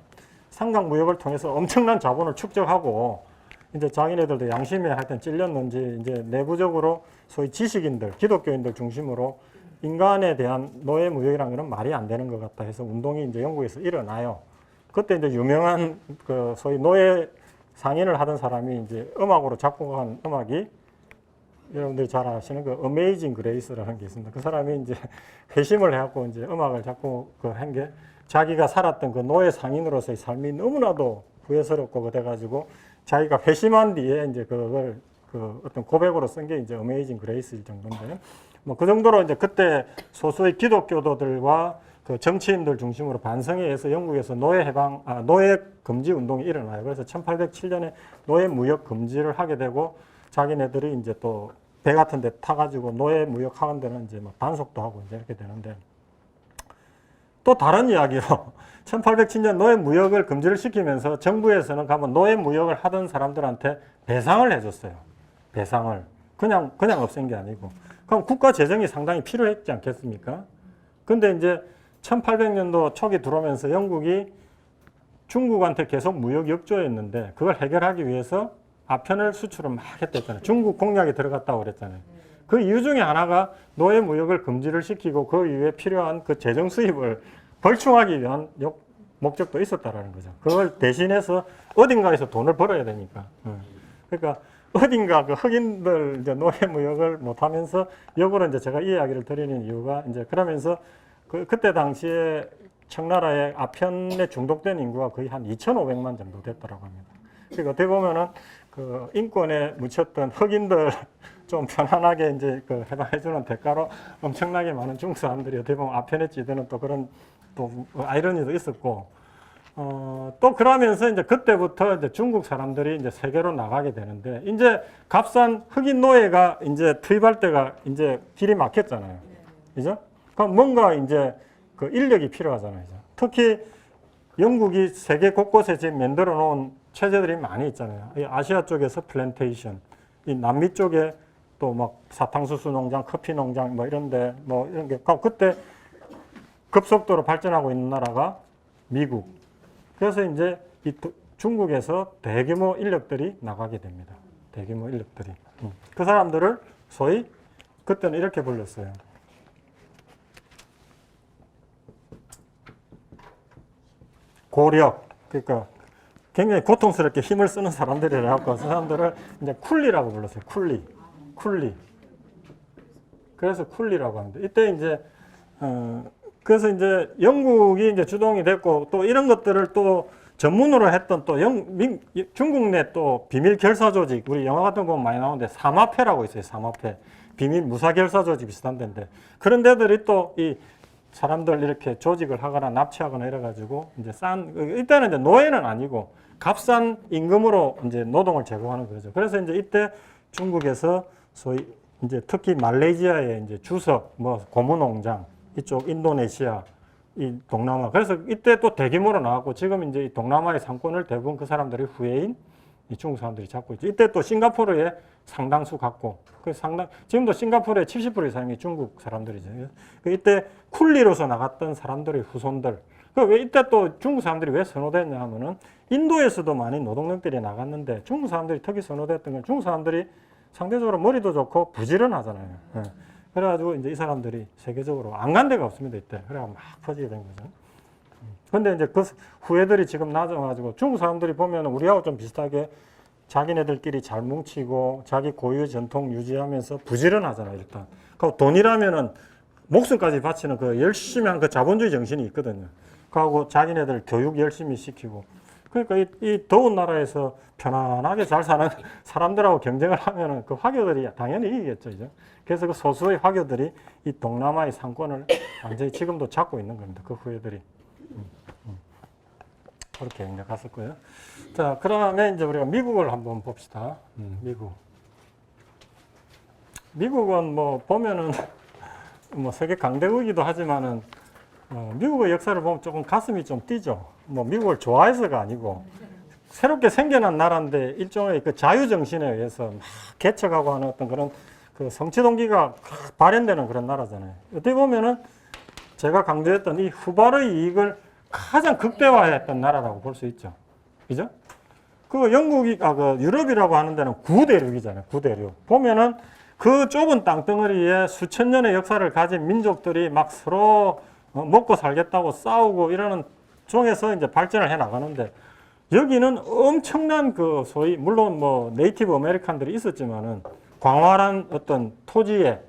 삼각 무역을 통해서 엄청난 자본을 축적하고 이제 자기네들도 양심에 하여튼 찔렸는지 이제 내부적으로 소위 지식인들, 기독교인들 중심으로 인간에 대한 노예 무역이라는 것은 말이 안 되는 것 같다 해서 운동이 이제 영국에서 일어나요. 그때 이제 유명한 그 소위 노예 상인을 하던 사람이 이제 음악으로 작곡한 음악이 여러분들이 잘 아시는 그 어메이징 그레이스라는 게 있습니다. 그 사람이 이제 회심을 해갖고 이제 음악을 작곡한 게 자기가 살았던 그 노예 상인으로서의 삶이 너무나도 후회스럽고 그래가지고 자기가 회심한 뒤에 이제 그걸 그 어떤 고백으로 쓴 게 이제 어메이징 그레이스일 정도인데 뭐 그 정도로 이제 그때 소수의 기독교도들과 그 정치인들 중심으로 반성에 의해서 영국에서 노예 금지 운동이 일어나요. 그래서 1807년에 노예 무역 금지를 하게 되고 자기네들이 이제 또 배 같은 데 타가지고 노예 무역 하는 데는 이제 막 단속도 하고 이제 이렇게 되는데 또 다른 이야기로 1807년 노예 무역을 금지를 시키면서 정부에서는 가면 노예 무역을 하던 사람들한테 배상을 해줬어요. 배상을. 그냥 없앤 게 아니고. 그럼 국가 재정이 상당히 필요했지 않겠습니까? 근데 이제 1800년도 초기 들어오면서 영국이 중국한테 계속 무역 역조였는데 그걸 해결하기 위해서 아편을 수출을 막 했댔잖아요. 중국 공약에 들어갔다고 그랬잖아요. 그 이유 중에 하나가 노예 무역을 금지를 시키고 그 이후에 필요한 그 재정 수입을 벌충하기 위한 목적도 있었다라는 거죠. 그걸 대신해서 어딘가에서 돈을 벌어야 되니까. 그러니까 어딘가 그 흑인들 이제 노예 무역을 못 하면서 역으로 이제 제가 이 이야기를 드리는 이유가 이제 그러면서 그때 당시에 청나라의 아편에 중독된 인구가 거의 한 2,500만 정도 됐다라고 합니다. 그리고 어떻게 보면은 그 인권에 묻혔던 흑인들 좀 편안하게 이제 그 해방해주는 대가로 엄청나게 많은 중국 사람들이 어떻게 보면 아편에 찌드는 또 그런 또 아이러니도 있었고, 또 그러면서 이제 그때부터 이제 중국 사람들이 이제 세계로 나가게 되는데, 이제 값싼 흑인 노예가 이제 투입할 때가 이제 길이 막혔잖아요. 그죠? 그럼 뭔가 이제 그 인력이 필요하잖아요. 특히 영국이 세계 곳곳에 지금 만들어 놓은 체제들이 많이 있잖아요. 이 아시아 쪽에서 플랜테이션, 이 남미 쪽에 또 막 사탕수수 농장, 커피 농장 뭐 이런데 뭐 이런 게 그때 급속도로 발전하고 있는 나라가 미국. 그래서 이제 이 중국에서 대규모 인력들이 나가게 됩니다. 대규모 인력들이. 그 사람들을 소위 그때는 이렇게 불렀어요. 고력. 그러니까 굉장히 고통스럽게 힘을 쓰는 사람들이라고 그 사람들을 이제 쿨리라고 불렀어요. 쿨리. 그래서 쿨리라고 합니다. 이때 이제 그래서 이제 영국이 이제 주동이 됐고, 또 이런 것들을 또 전문으로 했던 또 중국 내 또 비밀 결사 조직, 우리 영화 같은 거 보면 많이 나오는데 사마패라고 있어요. 사마패. 비밀 무사 결사 조직 비슷한 데인데, 그런 데들이 또 이 사람들 이렇게 조직을 하거나 납치하거나 이래가지고 이제 이때는 이제 노예는 아니고 값싼 임금으로 이제 노동을 제공하는 거죠. 그래서 이제 이때 중국에서 소위 이제 특히 말레이시아의 이제 주석, 뭐 고무농장, 이쪽 인도네시아, 이 동남아. 그래서 이때 또 대규모로 나왔고, 지금 이제 이 동남아의 상권을 대부분 그 사람들이 후예인 이 중국 사람들이 잡고 있죠. 이때 또 싱가포르에 상당수 갖고, 지금도 싱가포르의 70% 이상이 중국 사람들이죠. 이때 쿨리로서 나갔던 사람들의 후손들. 왜 이때 또 중국 사람들이 왜 선호됐냐 하면은 인도에서도 많이 노동력들이 나갔는데 중국 사람들이 특히 선호됐던 건 중국 사람들이 상대적으로 머리도 좋고 부지런하잖아요. 그래가지고 이제 이 사람들이 세계적으로 안 간 데가 없습니다, 이때. 그래가 막 퍼지게 된 거죠. 근데 이제 그 후예들이 지금 나와가지고 중국 사람들이 보면 우리하고 좀 비슷하게 자기네들끼리 잘 뭉치고 자기 고유 전통 유지하면서 부지런하잖아요, 일단. 그 돈이라면은 목숨까지 바치는 그 열심히 한 그 자본주의 정신이 있거든요. 그하고 자기네들 교육 열심히 시키고. 그러니까 이 더운 나라에서 편안하게 잘 사는 사람들하고 경쟁을 하면은 그 화교들이 당연히 이기겠죠, 이제. 그래서 그 소수의 화교들이 이 동남아의 상권을 완전히 지금도 잡고 있는 겁니다. 그 후예들이. 그렇게 이제 갔었고요. 자, 그러면 이제 우리가 미국을 한번 봅시다. 미국은 뭐 보면은 뭐 세계 강대국이기도 하지만은 미국의 역사를 보면 조금 가슴이 좀 뛰죠. 뭐 미국을 좋아해서가 아니고 새롭게 생겨난 나라인데 일종의 그 자유 정신에 의해서 막 개척하고 하는 어떤 그런 그 성취 동기가 발현되는 그런 나라잖아요. 어떻게 보면은 제가 강조했던 이 후발의 이익을 가장 극대화했던 나라라고 볼 수 있죠. 그죠? 그 영국이, 그 유럽이라고 하는 데는 구대륙이잖아요. 구대륙. 보면은 그 좁은 땅덩어리에 수천 년의 역사를 가진 민족들이 막 서로 먹고 살겠다고 싸우고 이러는 중에서 이제 발전을 해 나가는데, 여기는 엄청난 그 소위, 물론 뭐 네이티브 아메리칸들이 있었지만은 광활한 어떤 토지에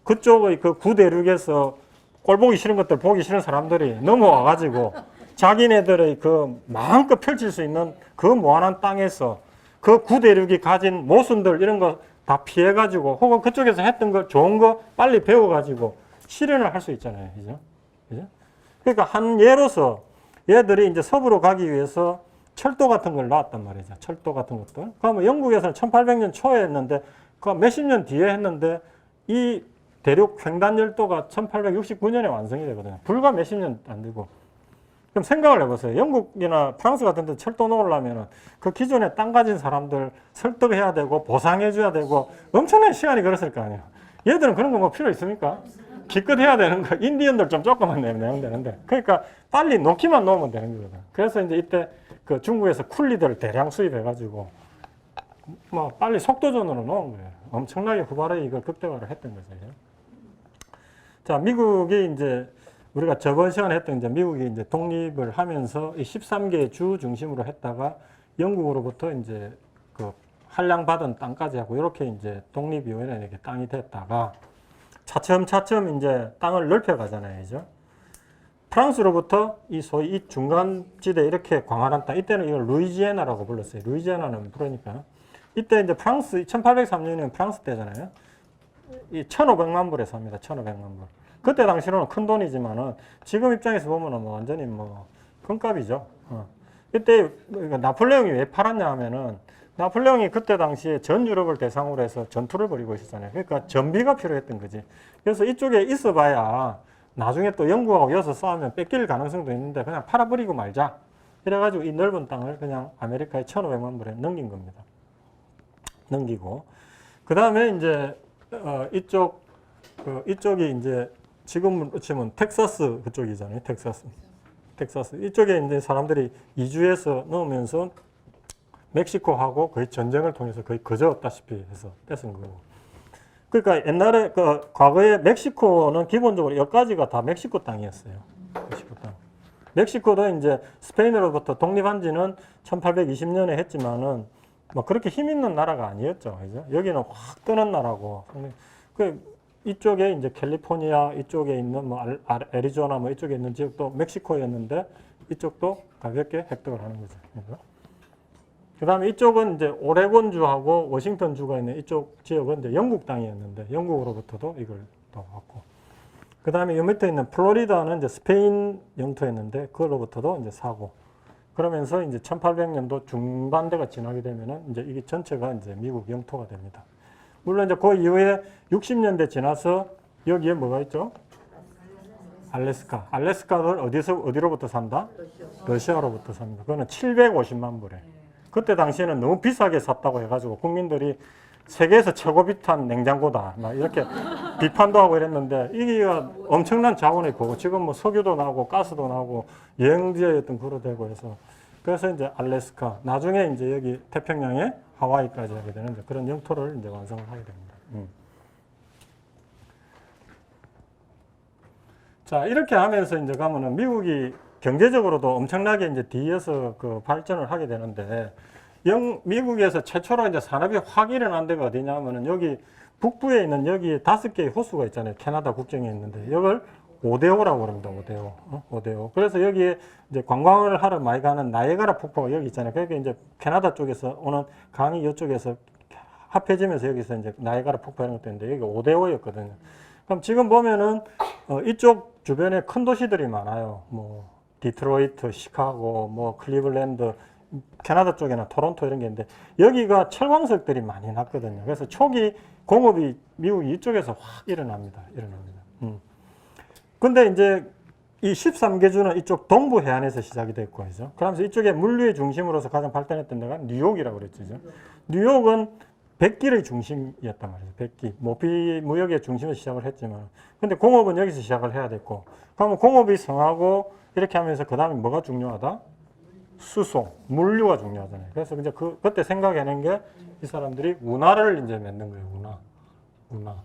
그쪽의 그 구대륙에서 꼴 보기 싫은 것들 보기 싫은 사람들이 넘어와가지고 자기네들의 그 마음껏 펼칠 수 있는 그 무한한 땅에서 그 구대륙이 가진 모순들 이런 거 다 피해가지고 혹은 그쪽에서 했던 거 좋은 거 빨리 배워가지고 실현을 할 수 있잖아요. 그죠? 그죠? 그러니까 한 예로서 얘들이 이제 서부로 가기 위해서 철도 같은 걸 놨단 말이죠. 철도 같은 것들. 그러면 영국에서는 1800년 초에 했는데 그 몇십 년 뒤에 했는데 이 대륙 횡단열도가 1869년에 완성이 되거든요. 불과 몇십 년 안 되고. 그럼 생각을 해보세요. 영국이나 프랑스 같은 데 철도 놓으려면 그 기존에 땅 가진 사람들 설득해야 되고 보상해줘야 되고 엄청난 시간이 걸었을 거 아니에요. 얘들은 그런 거 뭐 필요 있습니까? 기껏 해야 되는 거, 인디언들 좀 조금만 내면 되는데. 그러니까 빨리 놓기만 놓으면 되는 거거든. 그래서 이제 이때 그 중국에서 쿨리들 대량 수입해가지고 뭐 빨리 속도전으로 놓은 거예요. 엄청나게 후발의 이걸 극대화를 했던 거죠. 자, 미국이 이제 우리가 저번 시간에 했던 이제 미국이 이제 독립을 하면서 이 13개 주 중심으로 했다가 영국으로부터 이제 그 할량받은 땅까지 하고 이렇게 이제 독립 이후에는 이렇게 땅이 됐다가 차츰차츰 이제 땅을 넓혀 가잖아요. 그죠? 프랑스로부터 이 소위 이 중간지대 이렇게 광활한 땅, 이때는 이걸 루이지애나라고 불렀어요. 루이지애나는 그러니까. 이때 이제 프랑스, 1803년이면 프랑스 때잖아요. 이 1,500만 불에 삽니다. 1,500만 불. 그때 당시로는 큰 돈이지만은 지금 입장에서 보면은 뭐 완전히 뭐 금값이죠. 이때 나폴레옹이 왜 팔았냐 하면은 나폴레옹이 그때 당시에 전 유럽을 대상으로 해서 전투를 벌이고 있었잖아요. 그러니까 전비가 필요했던 거지. 그래서 이쪽에 있어봐야 나중에 또 영국하고 이어서 싸우면 뺏길 가능성도 있는데 그냥 팔아버리고 말자. 이래가지고 이 넓은 땅을 그냥 아메리카에 1,500만 불에 넘긴 겁니다. 넘기고. 그 다음에 이제, 이쪽이 이제 지금 치면 텍사스 그쪽이잖아요. 텍사스. 이쪽에 이제 사람들이 이주해서 넣으면서 멕시코하고 거의 전쟁을 통해서 거의 거저었다시피 해서 뺏은 거고. 그러니까 옛날에 과거에 멕시코는 기본적으로 여기까지가 다 멕시코 땅이었어요. 멕시코 땅. 멕시코도 이제 스페인으로부터 독립한 지는 1820년에 했지만은 뭐 그렇게 힘 있는 나라가 아니었죠. 그죠? 여기는 확 뜨는 나라고. 이쪽에 이제 캘리포니아, 이쪽에 있는 뭐 애리조나 뭐 이쪽에 있는 지역도 멕시코였는데 이쪽도 가볍게 획득을 하는 거죠. 그 다음에 이쪽은 이제 오레곤주하고 워싱턴주가 있는 이쪽 지역은 이제 영국 땅이었는데 영국으로부터도 이걸 또 왔고. 그 다음에 이 밑에 있는 플로리다는 이제 스페인 영토였는데 그걸로부터도 이제 사고. 그러면서 이제 1800년도 중반대가 지나게 되면은 이제 이게 전체가 이제 미국 영토가 됩니다. 물론 이제 그 이후에 60년대 지나서 여기에 뭐가 있죠? 알래스카. 알래스카를 어디로부터 산다? 러시아로부터 삽니다. 그거는 750만 불에. 그때 당시에는 너무 비싸게 샀다고 해가지고 국민들이 세계에서 최고 비싼 냉장고다. 막 이렇게 비판도 하고 이랬는데 이게 엄청난 자원의 거고 지금 뭐 석유도 나오고 가스도 나오고 여행지의 어떤 그로 되고 해서 그래서 이제 알래스카 나중에 이제 여기 태평양에 하와이까지 하게 되는 그런 영토를 이제 완성을 하게 됩니다. 자, 이렇게 하면서 이제 가면은 미국이 경제적으로도 엄청나게 이제 뒤에서 그 발전을 하게 되는데 미국에서 최초로 이제 산업이 확 일어난 데가 어디냐면은 여기 북부에 있는 여기 5개의 호수가 있잖아요. 캐나다 국경에 있는데 이걸 5대5라고 그럽니다. 5대5. 5대5. 그래서 여기에 이제 관광을 하러 많이 가는 나이아가라 폭포가 여기 있잖아요. 그게 이제 캐나다 쪽에서 오는 강이 이쪽에서 합해지면서 여기서 이제 나이아가라 폭포 이런 것도 있는데 여기 5대5였거든요. 그럼 지금 보면은 이쪽 주변에 큰 도시들이 많아요. 뭐 디트로이트, 시카고, 뭐 클리블랜드, 캐나다 쪽에나 토론토 이런 게 있는데 여기가 철광석들이 많이 났거든요. 그래서 초기 공업이 미국이 이쪽에서 확 일어납니다. 근데 이제 이 13개 주는 이쪽 동부 해안에서 시작이 됐고, 그죠? 그러면서 이쪽에 물류의 중심으로서 가장 발전했던 데가 뉴욕이라고 그랬죠. 뉴욕은 백길의 중심이었단 말이죠. 백기. 모피 무역의 중심에서 시작을 했지만. 근데 공업은 여기서 시작을 해야 됐고. 그러면 공업이 성하고 이렇게 하면서 그 다음에 뭐가 중요하다? 수송, 물류가 중요하잖아요. 그래서 이제 그때 생각해낸 게 이 사람들이 운하를 이제 맺는 거예요. 운하.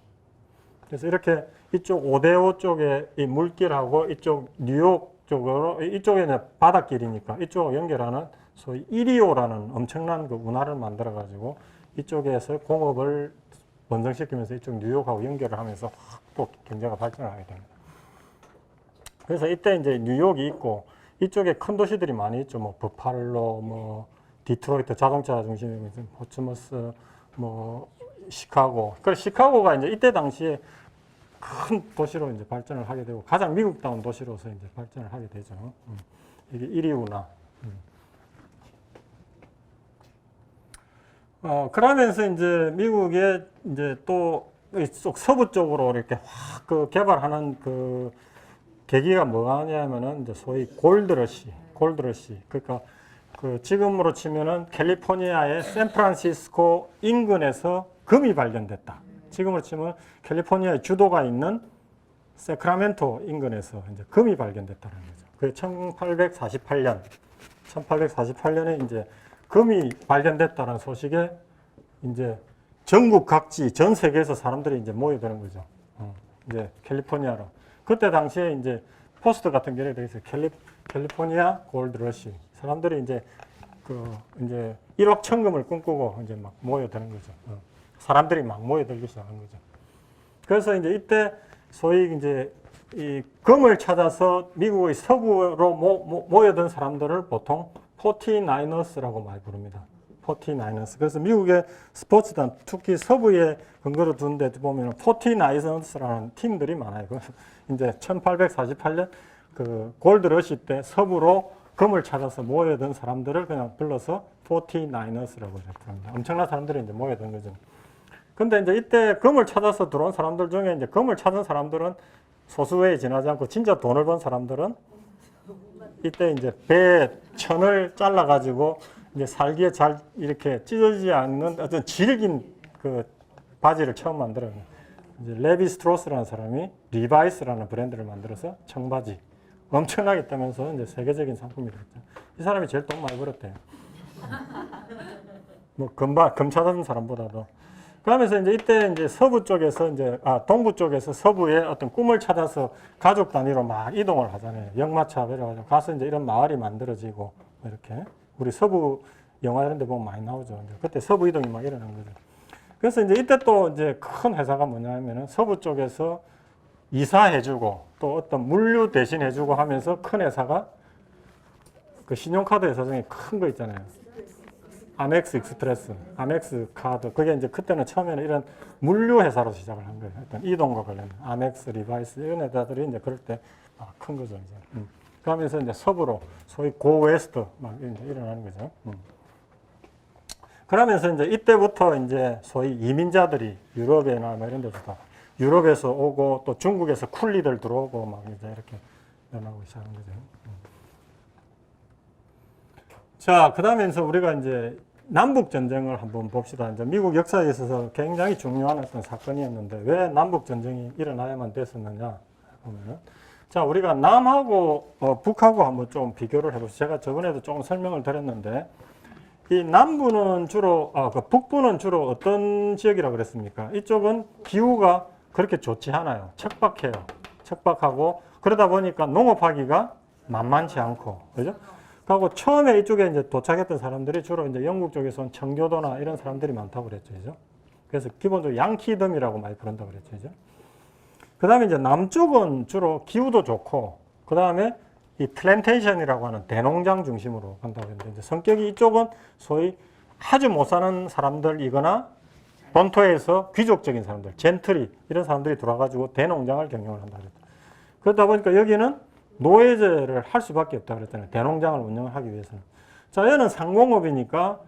그래서 이렇게 이쪽 5대5 쪽에 이 물길하고 이쪽 뉴욕 쪽으로 이쪽에 이제 바닷길이니까 이쪽 연결하는 소위 125라는 엄청난 그 운하를 만들어 가지고 이쪽에서 공업을 번성시키면서 이쪽 뉴욕하고 연결을 하면서 또 경제가 발전을 하게 됩니다. 그래서 이때 이제 뉴욕이 있고 이쪽에 큰 도시들이 많이 있죠. 뭐 버팔로, 뭐 디트로이트 자동차 중심이 있는 포츠머스, 뭐 시카고. 그래서 시카고가 이제 이때 당시에 큰 도시로 이제 발전을 하게 되고 가장 미국다운 도시로서 이제 발전을 하게 되죠. 이게 1위구나. 그러면서 이제 미국에 이제 또 이쪽 서부 쪽으로 이렇게 확 그 개발하는 그 계기가 뭐냐면은 이제 소위 골드러시. 그러니까 그 지금으로 치면은 캘리포니아의 샌프란시스코 인근에서 금이 발견됐다. 지금으로 치면 캘리포니아의 주도가 있는 세크라멘토 인근에서 이제 금이 발견됐다는 거죠. 그 1848년에 이제 금이 발견됐다는 소식에 이제 전국 각지, 전 세계에서 사람들이 이제 모여드는 거죠. 이제 캘리포니아로. 그때 당시에 이제 포스트 같은 게 되어 있어요. 캘리포니아 골드 러시. 사람들이 이제 이제 1억 천금을 꿈꾸고 이제 막 모여드는 거죠. 사람들이 막 모여들기 시작한 거죠. 그래서 이제 이때 소위 이제 이 금을 찾아서 미국의 서부로 모여든 사람들을 보통 49ers라고 많이 부릅니다. 49ers. 그래서 미국의 스포츠단, 특히 서부에 근거를 둔 데 보면 49ers라는 팀들이 많아요. 이제 1848년 그 골드러시 때 서부로 금을 찾아서 모여든 사람들을 그냥 불러서 49ers라고 부릅니다. 엄청난 사람들이 이제 모여든 거죠. 근데 이제 이때 금을 찾아서 들어온 사람들 중에 이제 금을 찾은 사람들은 소수에 지나지 않고 진짜 돈을 번 사람들은 이때 이제 배에 천을 잘라가지고 이제 살기에 잘 이렇게 찢어지지 않는 어떤 질긴 그 바지를 처음 만들어요. 이제 레비 스트로스라는 사람이 리바이스라는 브랜드를 만들어서 청바지 엄청나게 뜨면서 이제 세계적인 상품이 됐죠. 이 사람이 제일 돈 많이 벌었대요. 뭐 금 찾은 사람보다도. 그러면서 이제 이때 이제 서부 쪽에서 이제 동부 쪽에서 서부에 어떤 꿈을 찾아서 가족 단위로 막 이동을 하잖아요. 역마차 내려가지고 가서 이제 이런 마을이 만들어지고 이렇게 우리 서부 영화 이런 데 보면 많이 나오죠. 이제 그때 서부 이동이 막 일어난 거죠. 그래서 이제 이때 또 이제 큰 회사가 뭐냐면은 서부 쪽에서 이사해주고 또 어떤 물류 대신해주고 하면서 큰 회사가 그 신용카드 회사 중에 큰 거 있잖아요. 아멕스 익스프레스, 아멕스 카드. 그게 이제 그때는 처음에는 이런 물류 회사로 시작을 한 거예요. 어떤 이동과 관련된 아멕스, 리바이스 이런 회사들이 이제 그럴 때 큰 거죠. 이제. 그러면서 이제 서부로 소위 고웨스트 막 이제 일어나는 거죠. 그러면서 이제 이때부터 이제 소위 이민자들이 유럽이나 뭐 이런 데서 다 유럽에서 오고 또 중국에서 쿨리들 들어오고 막 이제 이렇게 일어나고 시작하는 거죠. 자, 그 다음에 우리가 이제 남북 전쟁을 한번 봅시다. 이제 미국 역사에 있어서 굉장히 중요한 어떤 사건이었는데 왜 남북 전쟁이 일어나야만 됐었느냐 보면은 자, 우리가 남하고 북하고 한번 좀 비교를 해보시죠. 제가 저번에도 조금 설명을 드렸는데 이 남부는 주로 그 북부는 주로 어떤 지역이라고 그랬습니까? 이쪽은 기후가 그렇게 좋지 않아요. 척박해요. 척박하고 그러다 보니까 농업하기가 만만치 않고 그죠? 그리고 처음에 이쪽에 이제 도착했던 사람들이 주로 이제 영국 쪽에서 온 청교도나 이런 사람들이 많다고 그랬죠. 그죠? 그래서 기본적으로 양키덤이라고 많이 부른다고 그랬죠. 그죠? 그 다음에 이제 남쪽은 주로 기후도 좋고, 그 다음에 이 플랜테이션이라고 하는 대농장 중심으로 간다고 했는데, 이제 성격이 이쪽은 소위 아주 못 사는 사람들이거나 본토에서 귀족적인 사람들, 젠트리, 이런 사람들이 들어와가지고 대농장을 경영을 한다고 그랬다. 그러다 보니까 여기는 노예제를 할 수밖에 없다고 그랬잖아요. 대농장을 운영을 하기 위해서는. 자, 얘는 상공업이니까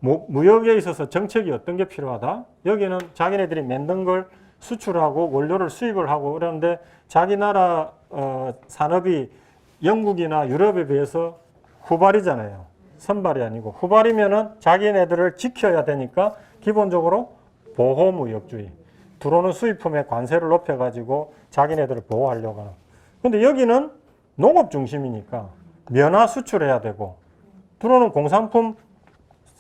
무역에 있어서 정책이 어떤 게 필요하다? 여기는 자기네들이 만든 걸 수출하고 원료를 수입을 하고 그러는데 자기 나라 산업이 영국이나 유럽에 비해서 후발이잖아요. 선발이 아니고 후발이면은 자기네들을 지켜야 되니까 기본적으로 보호무역주의. 들어오는 수입품에 관세를 높여가지고 자기네들을 보호하려고 하는. 근데 여기는 농업 중심이니까 면화 수출해야 되고 들어오는 공산품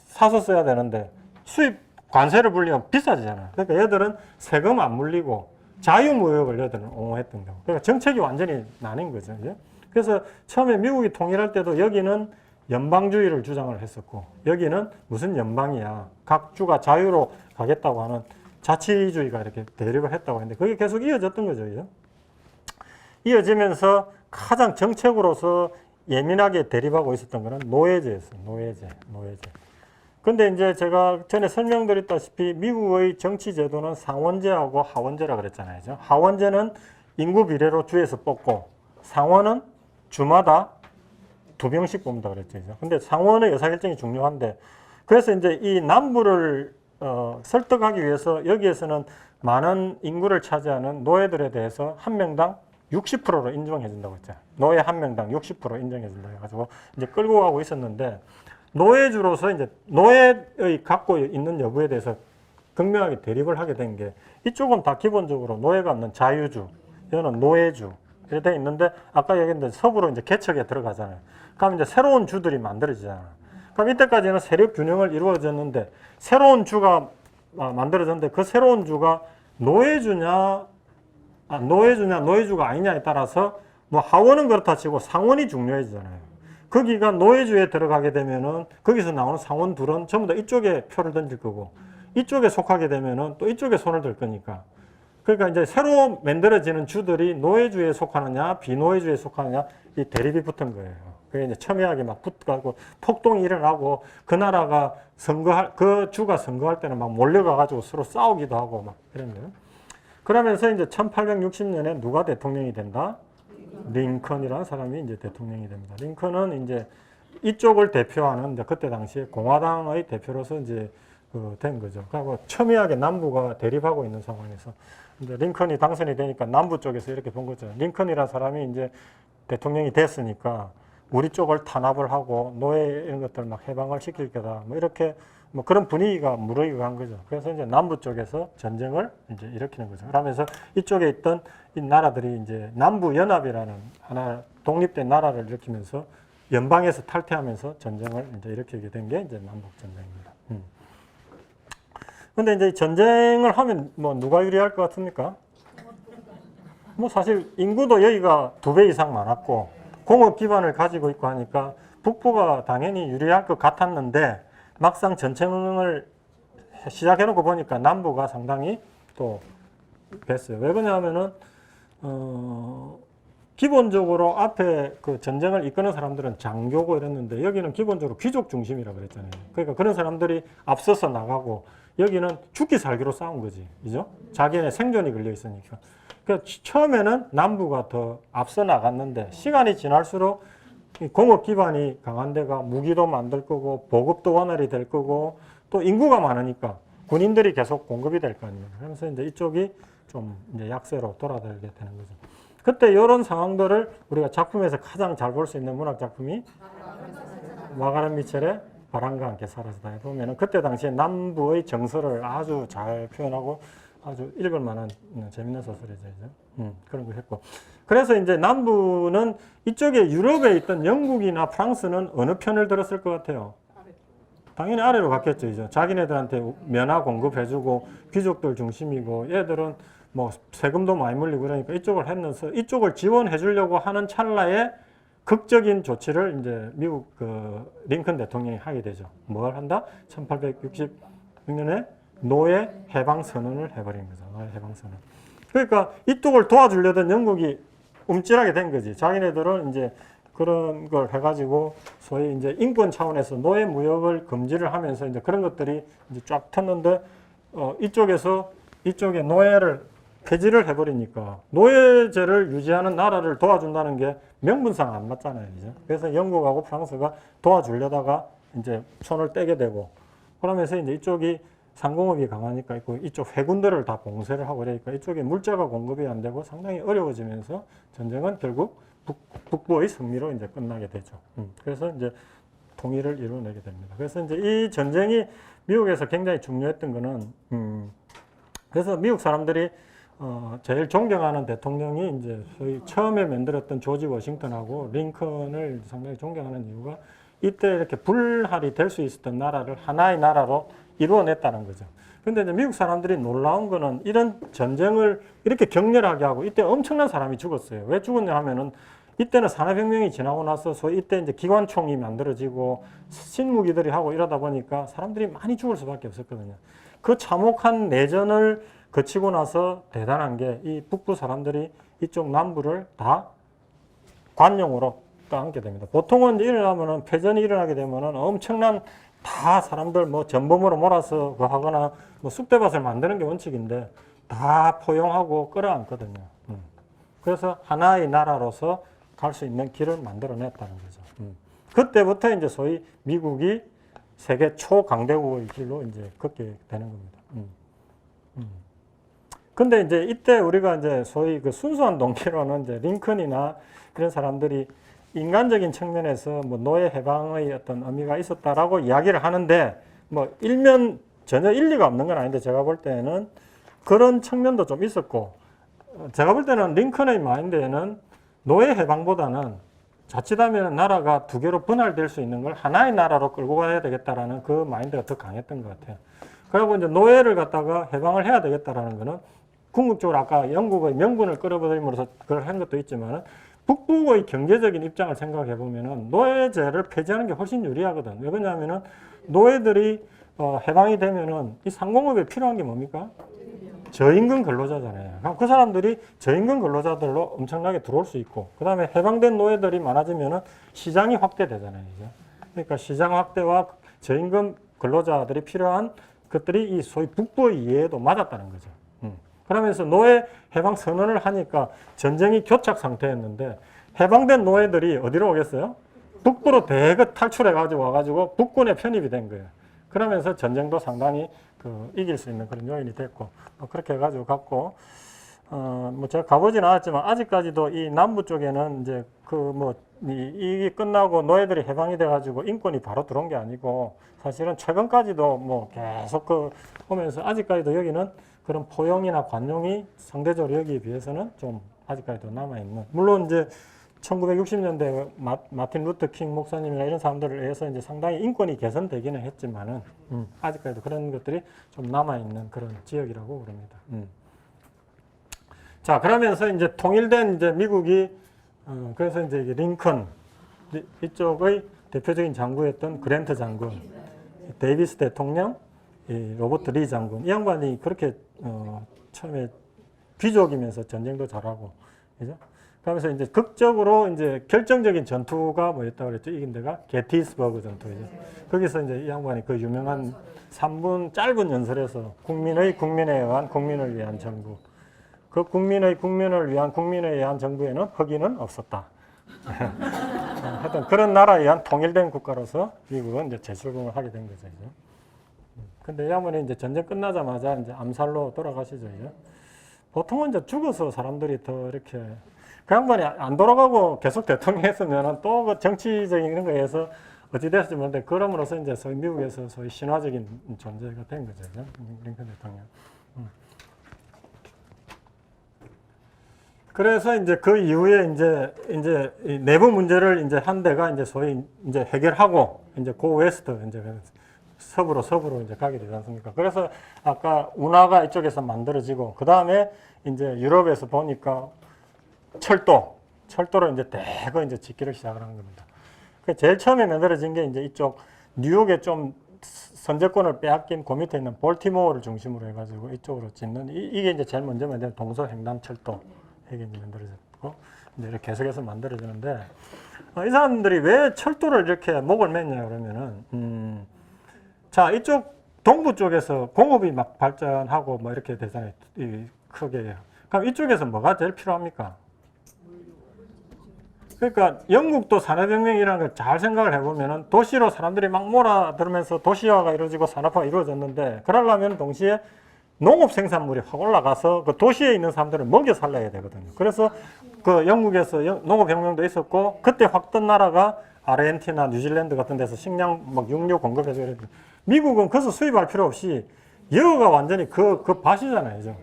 사서 써야 되는데 수입 관세를 물리면 비싸지잖아요. 그러니까 얘들은 세금 안 물리고 자유무역을 얘들은 옹호했던 경우. 그러니까 정책이 완전히 나뉜 거죠. 이제. 그래서 처음에 미국이 통일할 때도 여기는 연방주의를 주장을 했었고 여기는 무슨 연방이야. 각 주가 자유로 가겠다고 하는 자치주의가 이렇게 대립을 했다고 했는데 그게 계속 이어졌던 거죠. 이제. 이어지면서 가장 정책으로서 예민하게 대립하고 있었던 것은 노예제였어요. 노예제. 근데 이제 제가 전에 설명드렸다시피 미국의 정치 제도는 상원제하고 하원제라 그랬잖아요. 하원제는 인구 비례로 주에서 뽑고 상원은 주마다 2명씩 뽑는다 그랬죠. 근데 상원의 의사결정이 중요한데 그래서 이제 이 남부를 설득하기 위해서 여기에서는 많은 인구를 차지하는 노예들에 대해서 한 명당 60%로 인정해 준다고 했죠. 노예 한 명당 60% 인정해 준다고 해가지고 이제 끌고 가고 있었는데 노예주로서 이제 노예의 갖고 있는 여부에 대해서 극명하게 대립을 하게 된 게 이쪽은 다 기본적으로 노예가 없는 자유주, 이거는 노예주 이렇게 돼 있는데 아까 얘기했는데 서부로 이제 개척에 들어가잖아요. 그럼 이제 새로운 주들이 만들어지잖아요. 그럼 이때까지는 세력 균형을 이루어졌는데 새로운 주가 만들어졌는데 그 새로운 주가 노예주냐 노예주가 아니냐에 따라서 뭐 하원은 그렇다 치고 상원이 중요해지잖아요. 거기가 노예주에 들어가게 되면은 거기서 나오는 상원 둘은 전부 다 이쪽에 표를 던질 거고 이쪽에 속하게 되면은 또 이쪽에 손을 들 거니까 그러니까 이제 새로 만들어지는 주들이 노예주에 속하느냐, 비노예주에 속하느냐, 이 대립이 붙은 거예요. 그게 이제 첨예하게 막 붙고 폭동이 일어나고 그 나라가 그 주가 선거할 때는 막 몰려가가지고 서로 싸우기도 하고 막 이런 거예요. 그러면서 이제 1860년에 누가 대통령이 된다? 링컨이라는 사람이 이제 대통령이 됩니다. 링컨은 이제 이쪽을 대표하는 이제 그때 당시에 공화당의 대표로서 이제 된 거죠. 그리고 첨예하게 남부가 대립하고 있는 상황에서 이제 링컨이 당선이 되니까 남부 쪽에서 이렇게 본 거죠. 링컨이라는 사람이 이제 대통령이 됐으니까 우리 쪽을 탄압을 하고 노예 이런 것들 막 해방을 시킬 거다. 뭐 이렇게 뭐 그런 분위기가 무르익어간 거죠. 그래서 이제 남부 쪽에서 전쟁을 이제 일으키는 거죠. 그러면서 이쪽에 있던 이 나라들이 이제 남부 연합이라는 하나 독립된 나라를 일으키면서 연방에서 탈퇴하면서 전쟁을 이제 일으키게 된 게 이제 남북 전쟁입니다. 근데 이제 전쟁을 하면 뭐 누가 유리할 것 같습니까? 뭐 사실 인구도 여기가 2배 이상 많았고 공업 기반을 가지고 있고 하니까 북부가 당연히 유리할 것 같았는데 막상 전쟁을 시작해놓고 보니까 남부가 상당히 또 뱄어요. 왜 그러냐면은 기본적으로 앞에 그 전쟁을 이끄는 사람들은 장교고 이랬는데 여기는 기본적으로 귀족 중심이라고 그랬잖아요. 그러니까 그런 사람들이 앞서서 나가고 여기는 죽기 살기로 싸운 거지. 그죠? 자기네 생존이 걸려 있으니까. 그러니까 처음에는 남부가 더 앞서 나갔는데 시간이 지날수록 공업 기반이 강한 데가 무기도 만들 거고 보급도 원활히 될 거고 또 인구가 많으니까 군인들이 계속 공급이 될 거 아니에요. 그래서 이제 이쪽이 좀 이제 약세로 돌아들게 되는 거죠. 그때 이런 상황들을 우리가 작품에서 가장 잘 볼 수 있는 문학 작품이 마가렛 미첼의 바람과 함께 사라지다 보면은 그때 당시에 남부의 정서를 아주 잘 표현하고 아주 읽을 만한 재밌는 소설이죠. 그런 거 했고. 그래서 이제 남부는 이쪽에 유럽에 있던 영국이나 프랑스는 어느 편을 들었을 것 같아요? 당연히 아래로 갔겠죠. 이제 자기네들한테 면화 공급해주고 귀족들 중심이고 얘들은 뭐 세금도 많이 물리고 그러니까 이쪽을 했면서 이쪽을 지원해 주려고 하는 찰나에 극적인 조치를 이제 미국 그 링컨 대통령이 하게 되죠. 뭘 한다? 1866년에 노예 해방 선언을 해버린 거죠. 노예 해방 선언. 그러니까 이쪽을 도와주려던 영국이 움찔하게 된 거지. 자기네들은 이제 그런 걸 해가지고 소위 이제 인권 차원에서 노예 무역을 금지를 하면서 이제 그런 것들이 이제 쫙 텄는데 이쪽에 노예를 폐지를 해버리니까 노예제를 유지하는 나라를 도와준다는 게 명분상 안 맞잖아요. 그죠? 그래서 영국하고 프랑스가 도와주려다가 이제 손을 떼게 되고 그러면서 이제 이쪽이 상공업이 강하니까 있고 이쪽 해군들을 다 봉쇄를 하고 그러니까 이쪽에 물자가 공급이 안 되고 상당히 어려워지면서 전쟁은 결국 북부의 승리로 이제 끝나게 되죠. 그래서 이제 통일을 이루어내게 됩니다. 그래서 이제 이 전쟁이 미국에서 굉장히 중요했던 거는 그래서 미국 사람들이 제일 존경하는 대통령이 이제 소위 처음에 만들었던 조지 워싱턴하고 링컨을 상당히 존경하는 이유가 이때 이렇게 불활이 될 수 있었던 나라를 하나의 나라로 이루어냈다는 거죠. 근데 이제 미국 사람들이 놀라운 거는 이런 전쟁을 이렇게 격렬하게 하고 이때 엄청난 사람이 죽었어요. 왜 죽었냐 하면은 이때는 산업혁명이 지나고 나서 소위 이때 이제 기관총이 만들어지고 신무기들이 하고 이러다 보니까 사람들이 많이 죽을 수밖에 없었거든요. 그 참혹한 내전을 거치고 나서 대단한 게 이 북부 사람들이 이쪽 남부를 다 관용으로 떠안게 됩니다. 보통은 일어나면은 패전이 일어나게 되면은 엄청난 다 사람들 뭐 전범으로 몰아서 그 하거나 뭐 쑥대밭을 만드는 게 원칙인데 다 포용하고 끌어안거든요. 그래서 하나의 나라로서 갈 수 있는 길을 만들어냈다는 거죠. 그때부터 이제 소위 미국이 세계 초강대국의 길로 이제 걷게 되는 겁니다. 근데 이제 이때 우리가 이제 소위 그 순수한 동기로는 이제 링컨이나 이런 사람들이 인간적인 측면에서 뭐 노예 해방의 어떤 의미가 있었다라고 이야기를 하는데 뭐 일면 전혀 일리가 없는 건 아닌데 제가 볼 때는 그런 측면도 좀 있었고 제가 볼 때는 링컨의 마인드에는 노예 해방보다는 자칫하면 나라가 두 개로 분할될 수 있는 걸 하나의 나라로 끌고 가야 되겠다라는 그 마인드가 더 강했던 것 같아요. 그리고 이제 노예를 갖다가 해방을 해야 되겠다라는 거는 궁극적으로 아까 영국의 명분을 끌어버림으로써 그걸 한 것도 있지만 북부의 경제적인 입장을 생각해 보면은 노예제를 폐지하는 게 훨씬 유리하거든. 왜 그러냐면은 노예들이 해방이 되면은 이 상공업에 필요한 게 뭡니까? 저임금 근로자잖아요. 그럼 그 사람들이 저임금 근로자들로 엄청나게 들어올 수 있고, 그 다음에 해방된 노예들이 많아지면은 시장이 확대되잖아요. 이제. 그러니까 시장 확대와 저임금 근로자들이 필요한 것들이 이 소위 북부의 이해에도 맞았다는 거죠. 그러면서 노예 해방 선언을 하니까 전쟁이 교착 상태였는데 해방된 노예들이 어디로 오겠어요? 북부로 대거 탈출해가지고 와가지고 북군에 편입이 된 거예요. 그러면서 전쟁도 상당히 이길 수 있는 그런 요인이 됐고, 그렇게 해가지고 갔고, 뭐 제가 가보진 않았지만 아직까지도 이 남부 쪽에는 이제 이게 끝나고 노예들이 해방이 돼가지고 인권이 바로 들어온 게 아니고 사실은 최근까지도 뭐 계속 오면서 아직까지도 여기는 그런 포용이나 관용이 상대적으로 여기에 비해서는 좀 아직까지도 남아있는. 물론 이제 1960년대 마틴 루터 킹 목사님이나 이런 사람들을 위해서 이제 상당히 인권이 개선되기는 했지만은, 아직까지도 그런 것들이 좀 남아있는 그런 지역이라고 그럽니다. 자, 그러면서 이제 통일된 이제 미국이, 그래서 이제 링컨, 이쪽의 대표적인 장군이었던 그랜트 장군, 데이비스 대통령, 로버트 리 장군, 이 양반이 그렇게, 처음에 귀족이면서 전쟁도 잘하고, 그죠? 그러면서 이제 극적으로 이제 결정적인 전투가 뭐였다고 그랬죠? 이긴 데가 게티스버그 전투이죠. 거기서 이제 이 양반이 그 유명한 3분 짧은 연설에서 국민에 의한 국민을 위한 정부. 그 국민을 위한 국민에 의한 정부에는 흑인은 없었다. 하여튼 그런 나라에 의한 통일된 국가로서 미국은 이제 재출범을 하게 된 거죠. 이제. 근데 이 양반이 이제 전쟁 끝나자마자 이제 암살로 돌아가시죠. 이제. 보통은 이제 죽어서 사람들이 더 이렇게 그 양반이 안 돌아가고 계속 대통령 했으면 또 그 정치적인 이런 거에 의해서 어찌 됐을지 모르는데 그럼으로써 이제 소위 미국에서 소위 신화적인 존재가 된 거죠. 링컨 대통령. 그래서 이제 그 이후에 이제 이 내부 문제를 이제 한 데가 이제 소위 이제 해결하고 이제 고 웨스트 이제 서부로 이제 가게 되지 않습니까? 그래서 아까 운하가 이쪽에서 만들어지고 그 다음에 이제 유럽에서 보니까 철도로 이제 대거 이제 짓기를 시작을 한 겁니다. 제일 처음에 만들어진 게 이제 이쪽 뉴욕에 좀 선제권을 빼앗긴 그 밑에 있는 볼티모어를 중심으로 해가지고 이쪽으로 짓는 이게 이제 제일 먼저 만든 동서횡단철도 이게 이제 만들어졌고 이제 이렇게 계속해서 만들어지는데 이 사람들이 왜 철도를 이렇게 목을 맸냐 그러면은 자 이쪽 동부 쪽에서 공업이 막 발전하고 뭐 이렇게 되잖아요. 크게. 그럼 이쪽에서 뭐가 제일 필요합니까? 그러니까 영국도 산업혁명이라는 걸 잘 생각을 해보면은 도시로 사람들이 막 몰아들면서 도시화가 이루어지고 산업화가 이루어졌는데 그러려면 동시에 농업 생산물이 확 올라가서 그 도시에 있는 사람들을 먹여 살려야 되거든요. 그래서 그 영국에서 농업혁명도 있었고 그때 확 뜬 나라가 아르헨티나, 뉴질랜드 같은 데서 식량 막 육류 공급해서 이랬는데 미국은 그래서 수입할 필요 없이 여기가 완전히 그 밭이잖아요.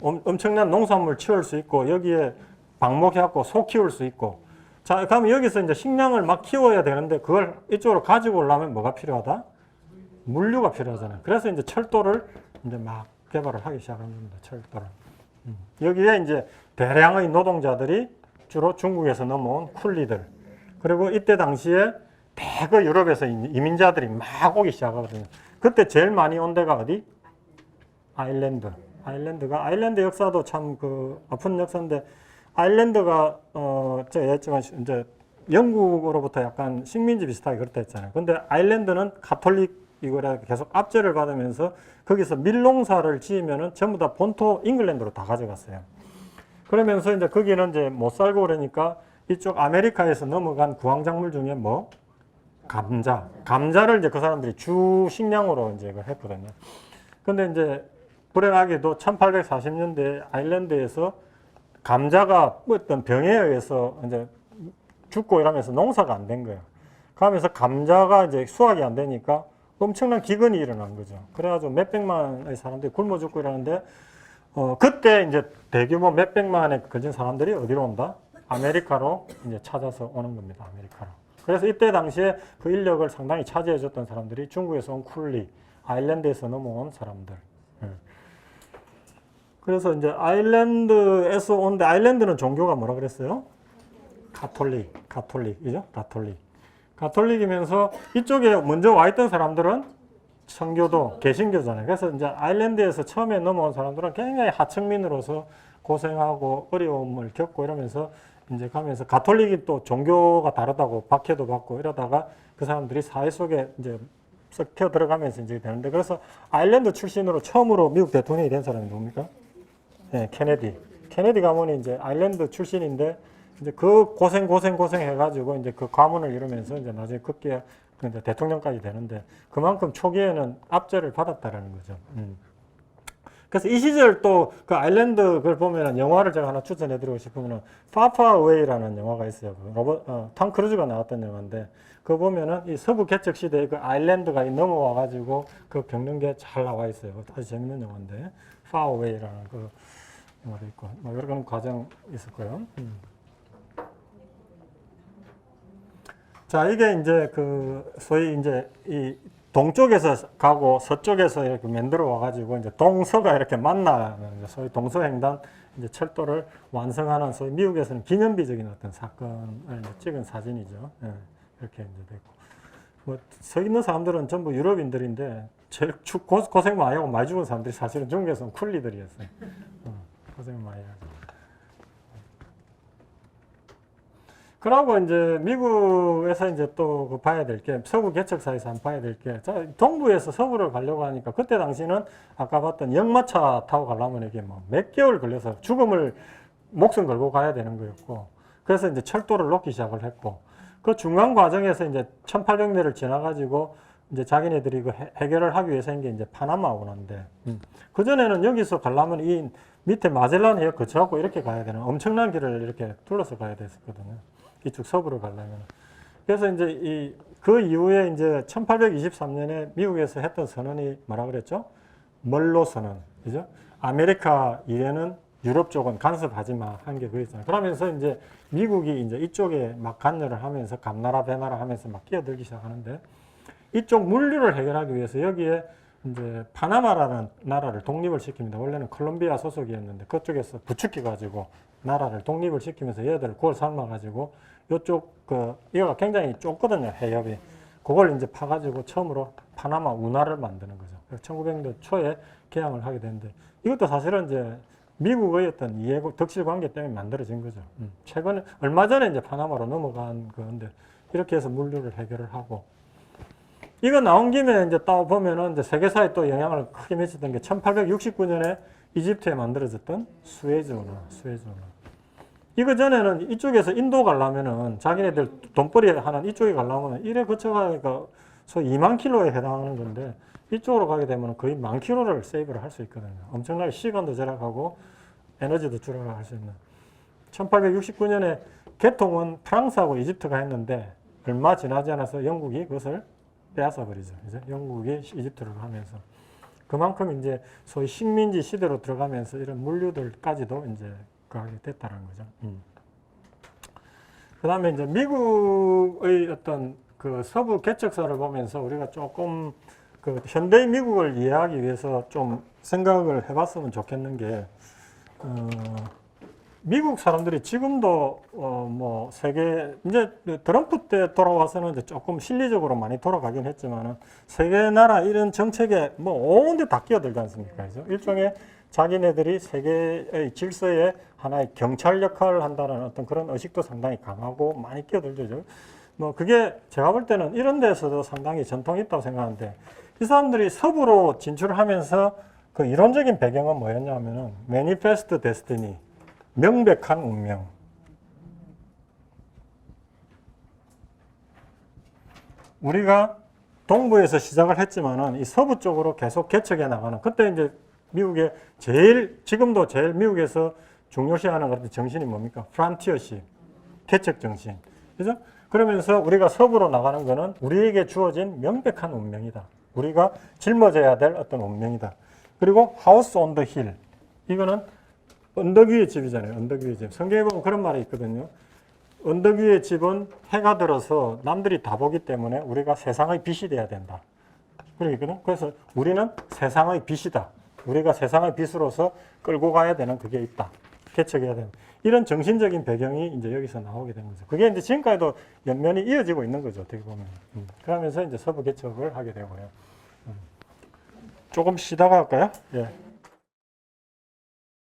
엄청난 농산물 키울 수 있고 여기에 방목해갖고 소 키울 수 있고 자, 그러면 여기서 이제 식량을 막 키워야 되는데 그걸 이쪽으로 가지고 오려면 뭐가 필요하다? 물류가 필요하잖아요. 그래서 이제 철도를 이제 막 개발을 하기 시작한 겁니다. 철도를. 여기에 이제 대량의 노동자들이 주로 중국에서 넘어온 쿨리들. 그리고 이때 당시에 대거 유럽에서 이민자들이 막 오기 시작하거든요. 그때 제일 많이 온 데가 어디? 아일랜드. 아일랜드 역사도 참 아픈 역사인데 아일랜드가 제가 얘기했지만 이제 영국으로부터 약간 식민지 비슷하게 그렇다 했잖아요. 근데 아일랜드는 가톨릭이고 계속 압제를 받으면서 거기서 밀농사를 지으면은 전부 다 본토 잉글랜드로 다 가져갔어요. 그러면서 이제 거기는 이제 못 살고 그러니까 이쪽 아메리카에서 넘어간 구황작물 중에 뭐 감자를 이제 그 사람들이 주 식량으로 이제 했거든요. 근데 이제 불행하게도 1840년대 아일랜드에서 감자가 어떤 병에 의해서 이제 죽고 이러면서 농사가 안 된 거예요. 그러면서 감자가 이제 수확이 안 되니까 엄청난 기근이 일어난 거죠. 그래가지고 몇백만의 사람들이 굶어 죽고 이러는데, 그때 이제 대규모 몇백만에 걸린 사람들이 어디로 온다? 아메리카로 이제 찾아서 오는 겁니다. 아메리카로. 그래서 이때 당시에 그 인력을 상당히 차지해줬던 사람들이 중국에서 온 쿨리, 아일랜드에서 넘어온 사람들. 그래서 이제 아일랜드에서 온데 아일랜드는 종교가 뭐라 그랬어요? 가톨릭이죠? 가톨릭이면서 이쪽에 먼저 와 있던 사람들은 선교도 개신교잖아요. 그래서 이제 아일랜드에서 처음에 넘어온 사람들은 굉장히 하층민으로서 고생하고 어려움을 겪고 이러면서 이제 가면서 가톨릭이 또 종교가 다르다고 박해도 받고 이러다가 그 사람들이 사회 속에 이제 섞여 들어가면서 이제 되는데, 그래서 아일랜드 출신으로 처음으로 미국 대통령이 된 사람이 누굽니까? 네, 케네디. 케네디 가문이 이제 아일랜드 출신인데 이제 그 고생 해가지고 이제 그 가문을 이루면서 이제 나중에 급기야 이제 대통령까지 되는데, 그만큼 초기에는 압제를 받았다라는 거죠. 그래서 이 시절 또 그 아일랜드 그걸 보면은 영화를 제가 하나 추천해드리고 싶으면은 파파웨이라는 영화가 있어요. 톰 크루즈가 나왔던 영화인데, 그거 보면은 이 서부 개척 시대에 그 아일랜드가 넘어와가지고 그 겪는 게 잘 나와 있어요. 아주 재밌는 영화인데, 파웨이라는 그 영화도 있고, 뭐 여러 가지 과정 있을 거예요. 자, 이게 이제 그 소위 이제 이 동쪽에서 가고 서쪽에서 이렇게 만들어 와가지고 이제 동서가 이렇게 만나는 소위 동서횡단 이제 철도를 완성하는 소위 미국에서는 기념비적인 어떤 사건을 찍은 사진이죠. 예, 이렇게 이제 됐고, 뭐 서 있는 사람들은 전부 유럽인들인데 제일 고생 많이 하고 많이 죽은 사람들이 사실은 중국에서는 쿨리들이었어요. 고생 많이 하죠. 그러고 이제 미국에서 이제 또 봐야 될 게, 서부 개척사에서 한번 봐야 될 게, 자, 동부에서 서부를 가려고 하니까 그때 당시는 아까 봤던 역마차 타고 가려면 이게 뭐 몇 개월 걸려서 죽음을 목숨 걸고 가야 되는 거였고, 그래서 이제 철도를 놓기 시작을 했고, 그 중간 과정에서 이제 1800년을 지나가지고 이제 자기네들이 그 해결을 하기 위해서 한 게 이제 파나마 운하인데, 그전에는 여기서 가려면 이 밑에 마젤란 해역 거쳐갖고 이렇게 가야 되는 엄청난 길을 이렇게 둘러서 가야 됐었거든요. 이쪽 서부로 가려면. 그래서 이제 그 이후에 이제 1823년에 미국에서 했던 선언이 뭐라 그랬죠? 멀로 선언. 그죠? 아메리카 이외에는 유럽 쪽은 간섭하지 마. 한 게 그거였잖아요. 그러면서 이제 미국이 이제 이쪽에 막 관여를 하면서 감나라 배나라 하면서 막 끼어들기 시작하는데, 이쪽 물류를 해결하기 위해서 여기에 이제 파나마라는 나라를 독립을 시킵니다. 원래는 콜롬비아 소속이었는데 그쪽에서 부추겨 가지고 나라를 독립을 시키면서 얘들을 구월 삶아 가지고 이쪽 이거가 굉장히 좁거든요, 해협이. 그걸 이제 파가지고 처음으로 파나마 운하를 만드는 거죠. 1900년대 초에 개항을 하게 되는데, 이것도 사실은 이제 미국의 어떤 덕실 관계 때문에 만들어진 거죠. 최근에 얼마 전에 이제 파나마로 넘어간 건데, 이렇게 해서 물류를 해결을 하고, 이거 나온 김에 이제 딱 보면은 이제 세계사에 또 영향을 크게 미쳤던 게 1869년에 이집트에 만들어졌던 수에즈 운하. 이거 전에는 이쪽에서 인도 가려면은 자기네들 돈벌이 하는 이쪽에 가려면 이래 거쳐가니까 소위 2만 킬로에 해당하는 건데, 이쪽으로 가게 되면 거의 1만 킬로를 세이브를 할 수 있거든요. 엄청나게 시간도 절약하고 에너지도 절약을 할 수 있는. 1869년에 개통은 프랑스하고 이집트가 했는데 얼마 지나지 않아서 영국이 그것을 빼앗아 버리죠. 이제 영국이 이집트를 하면서 그만큼 이제 소위 식민지 시대로 들어가면서 이런 물류들까지도 이제 하게 됐다는 거죠. 그 다음에 이제 미국의 어떤 그 서부 개척사를 보면서 우리가 조금 그 현대의 미국을 이해하기 위해서 좀 생각을 해봤으면 좋겠는 게, 미국 사람들이 지금도 뭐 세계 이제 트럼프 때 돌아와서는 이제 조금 실리적으로 많이 돌아가긴 했지만은 세계 나라 이런 정책에 뭐 온데 다 끼어들지 않습니까? 그죠? 일종의 자기네들이 세계의 질서에 하나의 경찰 역할을 한다는 어떤 그런 의식도 상당히 강하고 많이 끼어들죠. 뭐 그게 제가 볼 때는 이런 데서도 상당히 전통이 있다고 생각하는데, 이 사람들이 서부로 진출하면서 그 이론적인 배경은 뭐였냐면은 매니페스트 데스티니, 명백한 운명. 우리가 동부에서 시작을 했지만은 이 서부 쪽으로 계속 개척해 나가는, 그때 이제 미국의 지금도 제일 미국에서 중요시하는 그런 정신이 뭡니까? 프란티어십, 개척 정신. 그죠? 그러면서 우리가 서부로 나가는 거는 우리에게 주어진 명백한 운명이다. 우리가 짊어져야 될 어떤 운명이다. 그리고 하우스 온 더 힐. 이거는 언덕 위의 집이잖아요. 언덕 위의 집. 성경에 보면 그런 말이 있거든요. 언덕 위의 집은 해가 들어서 남들이 다 보기 때문에 우리가 세상의 빛이 돼야 된다. 그러거든. 그래서 우리는 세상의 빛이다. 우리가 세상의 빛으로서 끌고 가야 되는 그게 있다. 개척해야 되는. 이런 정신적인 배경이 이제 여기서 나오게 된 거죠. 그게 이제 지금까지도 연면이 이어지고 있는 거죠. 어떻게 보면. 그러면서 이제 서부 개척을 하게 되고요. 조금 쉬다가 할까요? 예.